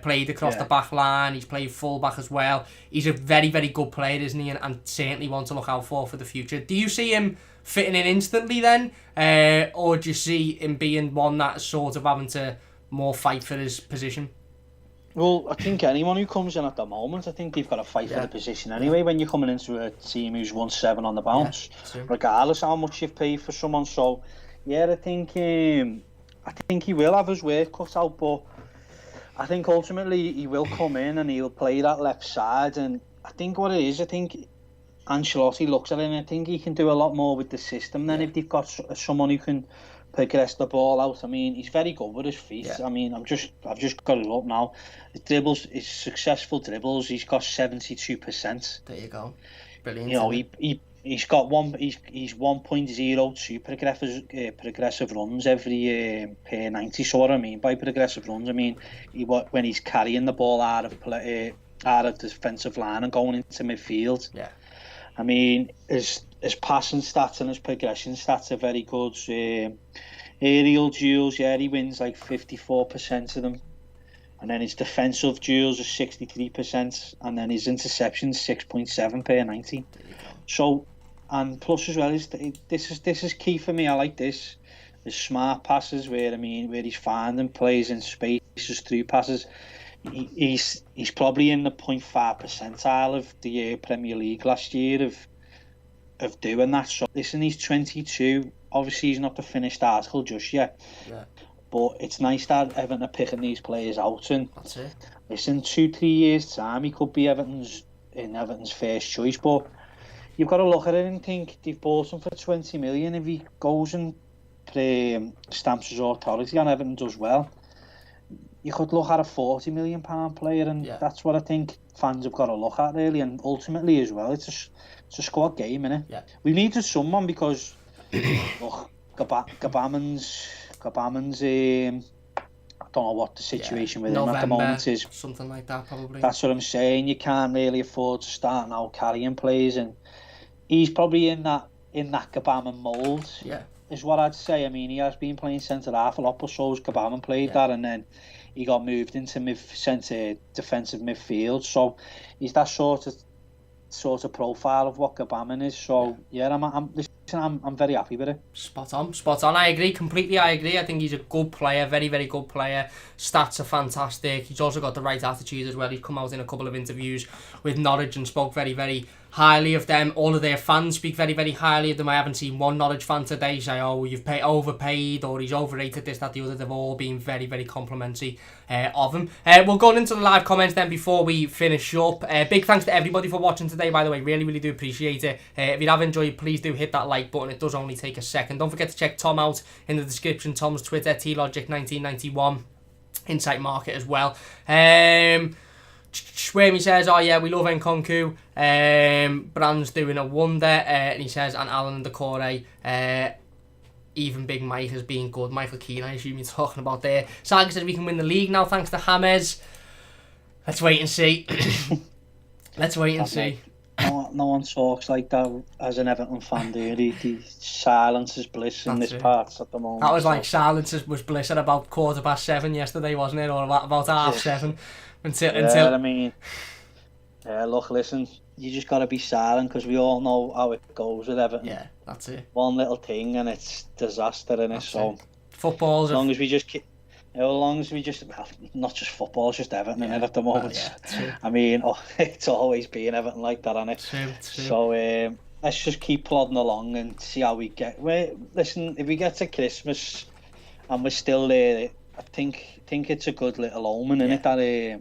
Speaker 1: Played across the back line. He's played full back as well. He's a very, very good player, isn't he? And certainly one to look out for the future. Do you see him fitting in instantly then, or do you see him being one that's sort of having to more fight for his position?
Speaker 2: Well, I think anyone who comes in at the moment, I think they've got to fight for the position anyway when you're coming into a team who's won 7 on the bounce, regardless how much you've paid for someone. So, I think he will have his work cut out, but I think ultimately he will come in and he'll play that left side. And I think what it is, I think Ancelotti looks at it and I think he can do a lot more with the system than if they've got someone who can progress the ball out. I mean, he's very good with his feet. I mean, I've just got it up now. His successful dribbles, he's got 72%.
Speaker 1: There you go. Brilliant.
Speaker 2: You know, he's got he's 1.02 progressive runs every per 90. So what I mean by progressive runs, I mean when he's carrying the ball out of defensive line and going into midfield.
Speaker 1: Yeah.
Speaker 2: I mean, his passing stats and his progression stats are very good. Aerial duels, yeah, he wins like 54% of them. And then his defensive duels are 63%, and then his interceptions 6.7 per 90. So, and plus as well, this is key for me. I like this. The smart passes where he's finding plays in spaces through passes. He's probably in the 0.5 percentile of the Premier League last year of doing that. So listen, he's 22. Obviously, he's not the finished article just yet.
Speaker 1: Yeah.
Speaker 2: But it's nice that Everton are picking these players out, and
Speaker 1: that's it.
Speaker 2: Listen, 2-3 years time, he could be Everton's first choice. But you've got to look at it and think they've bought him for 20 million. If he goes and stamps his authority on Everton does well, you could look at a £40 million player, and that's what I think fans have got to look at really. And ultimately as well, it's a squad game, innit?
Speaker 1: Yeah.
Speaker 2: We needed someone because look, Gabaman's I don't know what the situation with him at the moment is.
Speaker 1: Something like that, probably.
Speaker 2: That's what I'm saying. You can't really afford to start now carrying players, and he's probably in that Gabaman mould.
Speaker 1: Yeah,
Speaker 2: is what I'd say. I mean, he has been playing centre half a lot, but so has Gabaman played that, and then he got moved into centre defensive midfield. So he's that sort of profile of what Gabaman is. So I'm very happy with it.
Speaker 1: Spot on. I agree completely. I think he's a good player, very, very good player. Stats are fantastic. He's also got the right attitude as well. He's come out in a couple of interviews with Norwich and spoke very, very highly of them. All of their fans speak very, very highly of them. I haven't seen one Norwich fan today say, "Oh, you've overpaid," or "He's overrated," this, that, the other. They've all been very, very complimentary of him. We'll go into the live comments then before we finish up. Big thanks to everybody for watching today, by the way. Really, really do appreciate it. If you have enjoyed, please do hit that like button. It does only take a second. Don't forget to check Tom out in the description. Tom's Twitter, tlogic1991. Insight Market as well. Swamy says, "Oh yeah, we love Nkunku. Brand's doing a wonder." And he says, "And Alan and Decore, even Big Mike has been good." Michael Keane, I assume you're talking about there. Saga says we can win the league now thanks to James. Let's wait and see. Let's wait and see.
Speaker 2: No one talks like that as an Everton fan, do you? The silence is bliss in this part at the moment.
Speaker 1: That was like silence was bliss at about 7:15 yesterday, wasn't it? Or about 7:30. Until
Speaker 2: I mean, look, listen, you just got to be silent because we all know how it goes with Everton.
Speaker 1: Yeah, that's it.
Speaker 2: One little thing and it's disaster in it. So
Speaker 1: football's
Speaker 2: as long as we just keep. As long as we just, well, not just football, it's just Everton in it at the moment.
Speaker 1: True.
Speaker 2: I mean, it's always been Everton like that, isn't it?
Speaker 1: True.
Speaker 2: So let's just keep plodding along and see how we get. Listen, if we get to Christmas and we're still there, I think it's a good little omen, isn't it? That I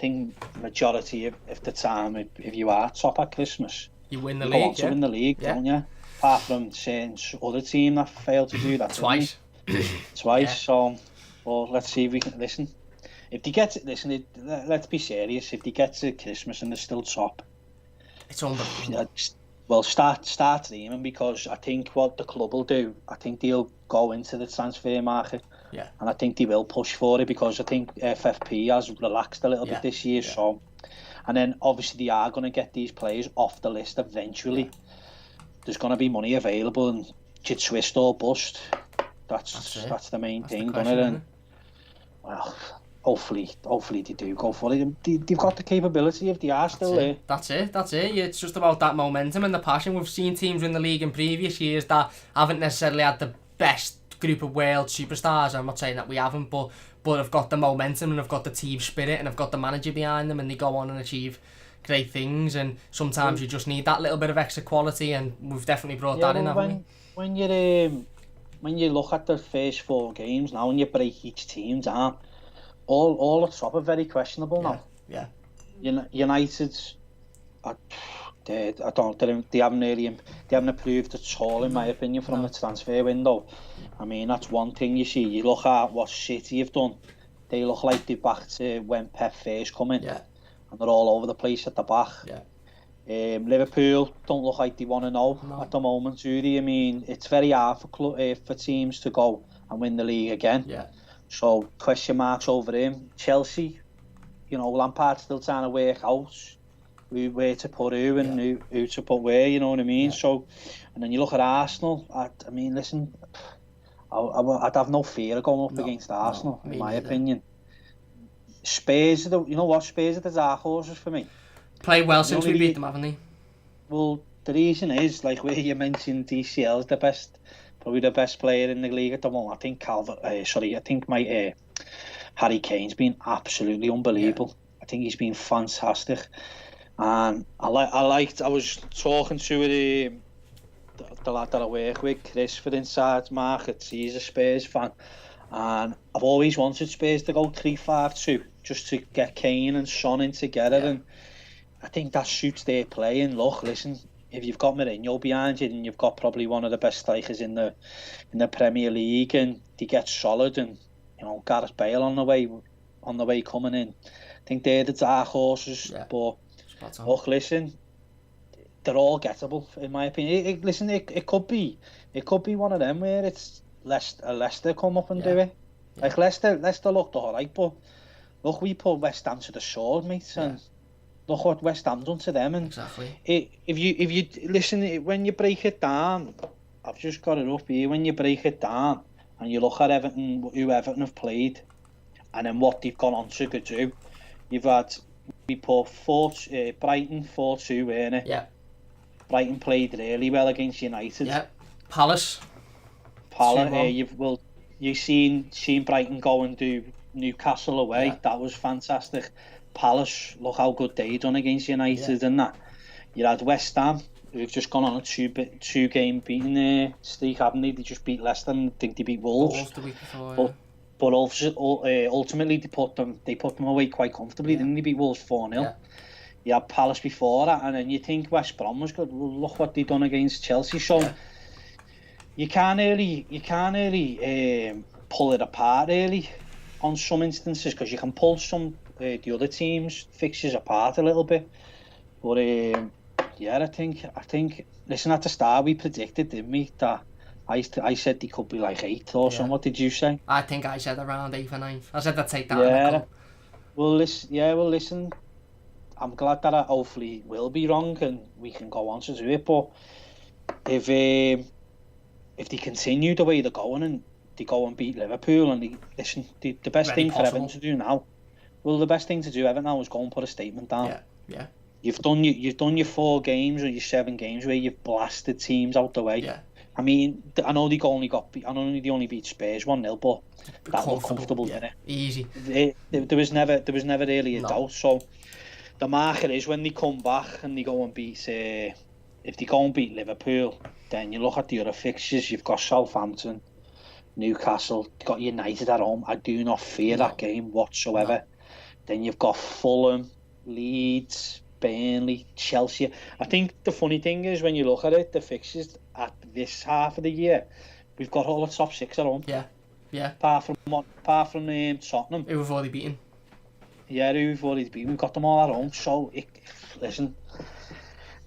Speaker 2: think majority of the time, if you are top at Christmas,
Speaker 1: you win the
Speaker 2: you
Speaker 1: league.
Speaker 2: Go on to win the league, don't you? Apart from certain other team that failed to do that
Speaker 1: twice.
Speaker 2: Yeah. So. Well, let's see if we can listen. If they get to let's be serious. If they get to Christmas and they're still top,
Speaker 1: it's unbelievable.
Speaker 2: Well, start dreaming, because I think what the club will do, I think they'll go into the transfer market.
Speaker 1: Yeah.
Speaker 2: And I think they will push for it, because I think FFP has relaxed a little bit this year. Yeah. So, and then obviously they are going to get these players off the list eventually. Yeah. There's going to be money available, and it's twist or bust. That's the main thing, isn't it? And, well, hopefully they do go for it. They've got the capability if they are still there.
Speaker 1: That's it. Yeah, it's just about that momentum and the passion. We've seen teams in the league in previous years that haven't necessarily had the best group of world superstars. I'm not saying that we haven't, but have got the momentum and have got the team spirit and have got the manager behind them, and they go on and achieve great things. And sometimes you just need that little bit of extra quality, and we've definitely brought that in, haven't we?
Speaker 2: When you look at the first 4 games now and you break each team down, all at top are very questionable now.
Speaker 1: Yeah.
Speaker 2: United, they haven't improved at all, in my opinion, from the transfer window. I mean, that's one thing you see. You look at what City have done. They look like they're back to when Pep first come in.
Speaker 1: Yeah.
Speaker 2: And they're all over the place at the back.
Speaker 1: Yeah.
Speaker 2: Liverpool don't look like they want to know at the moment, do they? I mean, it's very hard for teams to go and win the league again.
Speaker 1: Yeah.
Speaker 2: So question marks over him. Chelsea, Lampard's still trying to work out where to put who and who to put where. You know what I mean? Yeah. So, and then you look at Arsenal. I mean, listen, I'd have no fear of going up against Arsenal, in my opinion. Spurs, Spurs are the dark horses for me.
Speaker 1: Played well since we beat them, haven't they?
Speaker 2: Well, the reason is, like where you mentioned, DCL is probably the best player in the league at the moment. I think Harry Kane's been absolutely unbelievable. Yeah. I think he's been fantastic, and I was talking to the lad that I work with, Chris, for Inside Markets. He's a Spurs fan, and I've always wanted Spurs to go 3-5-2 just to get Kane and Son in together, and I think that suits their play. And look, listen, if you've got Mourinho behind you and you've got probably one of the best strikers in the Premier League, and they get solid, and Gareth Bale on the way coming in, I think they're the dark horses. Yeah. But look, listen, they're all gettable in my opinion. It could be one of them where it's Leicester come up and do it. Yeah. Like Leicester looked alright, but look, we put West Ham to the sword, mate, and look what West Ham done to them. And
Speaker 1: exactly.
Speaker 2: If you listen, when you break it down, I've just got it up here. When you break it down and you look at Everton, who Everton have played, and then what they've gone on to do, we put Brighton 4-2, weren't it?
Speaker 1: Yeah.
Speaker 2: Brighton played really well against United.
Speaker 1: Yeah. Palace.
Speaker 2: You've seen Brighton go and do Newcastle away. Yeah. That was fantastic. Palace, look how good they done against United and that. You had West Ham, who've just gone on a two-game beating streak, haven't they? They just beat Leicester and I think they beat Wolves.
Speaker 1: The week before,
Speaker 2: but ultimately they put them away quite comfortably, didn't they? Beat Wolves 4-0. Yeah. You had Palace before that, and then you think West Brom was good. Well, look what they done against Chelsea. So you can't really pull it apart really on some instances, because you can pull some the other teams' fixtures apart a little bit. But I think listen, at the start we predicted, didn't we, that I said they could be like 8th or something. What did you say?
Speaker 1: I think I said around 8th or 9th. I said they'd take that.
Speaker 2: Well, listen. I'm glad that I hopefully will be wrong and we can go on to do it. But if they continue the way they're going and they go and beat Liverpool, and the best thing for Everton to do now, the best thing to do Everton now is go and put a statement down.
Speaker 1: Yeah.
Speaker 2: You've done your 4 games or your 7 games where you've blasted teams out the way.
Speaker 1: Yeah.
Speaker 2: I mean, I know they only beat Spurs 1-0, but that was comfortable, didn't it?
Speaker 1: Easy.
Speaker 2: There was never really a doubt. So the marker is when they come back and they go and beat, if they go and beat Liverpool, then you look at the other fixtures. You've got Southampton, Newcastle, you've got United at home. I do not fear that game whatsoever. No. Then you've got Fulham, Leeds, Burnley, Chelsea. I think the funny thing is, when you look at it, the fixtures at this half of the year, we've got all the top 6 at home.
Speaker 1: Yeah.
Speaker 2: Apart from Tottenham,
Speaker 1: who we've already beaten.
Speaker 2: Yeah, who we've already beaten. We've got them all at home. So listen,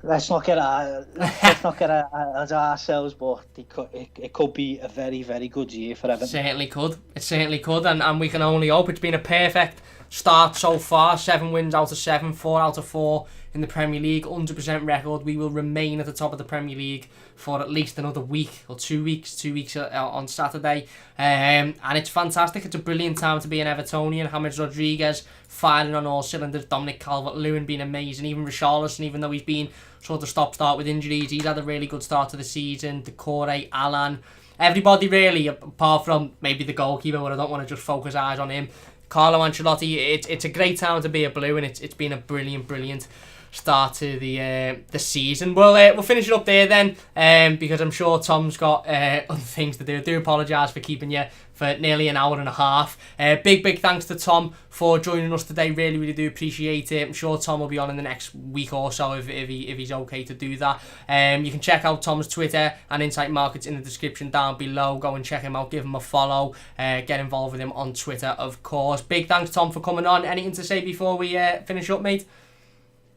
Speaker 2: let's not get ourselves, but it could be a very, very good year for Everton.
Speaker 1: It certainly could, and we can only hope. It's been a perfect start so far. 7 wins out of 7, 4 out of 4 in the Premier League, 100% record. We will remain at the top of the Premier League for at least another week or 2 weeks. 2 weeks on Saturday, and it's fantastic. It's a brilliant time to be an Evertonian. James Rodriguez firing on all cylinders. Dominic Calvert-Lewin being amazing. Even Richarlison, even though he's been sort of stop-start with injuries, he's had a really good start to the season. Decore, Alan, everybody really, apart from maybe the goalkeeper, but I don't want to just focus eyes on him. Carlo Ancelotti, it's a great time to be a Blue, and it's been a brilliant start to the season. We'll finish it up there then, because I'm sure Tom's got other things to do. I do apologise for keeping you for nearly an hour and a half. Big thanks to Tom for joining us today. Really do appreciate it. I'm sure Tom will be on in the next week or so if he's okay to do that. You can check out Tom's Twitter and Insight Markets in the description down below. Go and check him out, give him a follow, get involved with him on Twitter, of course. Big thanks, Tom, for coming on. Anything to say before we finish up, mate?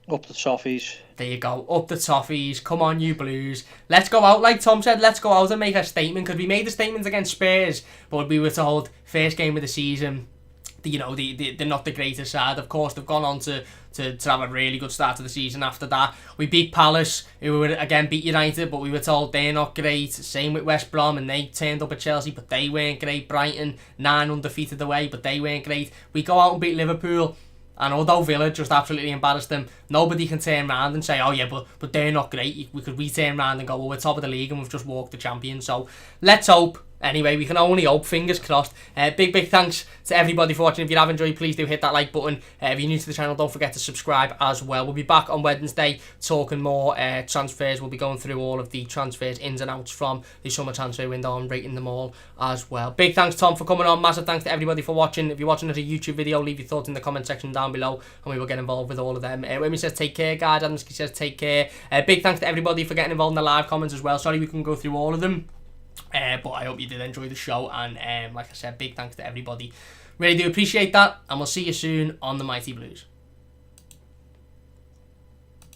Speaker 2: Up the toffees.
Speaker 1: There you go, up the toffees. Come on, you Blues. Let's go out, like Tom said, let's go out and make a statement, because we made the statement against Spurs, but we were told, first game of the season, they're not the greatest side. Of course, they've gone on to have a really good start to the season after that. We beat Palace, who were again beat United, but we were told they're not great. Same with West Brom, and they turned up at Chelsea, but they weren't great. Brighton, 9 undefeated away, but they weren't great. We go out and beat Liverpool, and although Villa just absolutely embarrassed them, nobody can turn around and say, oh yeah, but they're not great. We turn around and go, well, we're top of the league and we've just walked the champion. So let's hope. Anyway, we can only hope, fingers crossed. Big thanks to everybody for watching. If you have enjoyed, please do hit that like button. If you're new to the channel, don't forget to subscribe as well. We'll be back on Wednesday talking more transfers. We'll be going through all of the transfers, ins and outs from the summer transfer window and rating them all as well. Big thanks, Tom, for coming on. Massive thanks to everybody for watching. If you're watching as a YouTube video, leave your thoughts in the comment section down below and we will get involved with all of them. Wimmy says take care, guys. Adamski says take care. Big thanks to everybody for getting involved in the live comments as well. Sorry we couldn't go through all of them. But I hope you did enjoy the show, and like I said, big thanks to everybody. Really do appreciate that, and we'll see you soon on the Mighty Blues.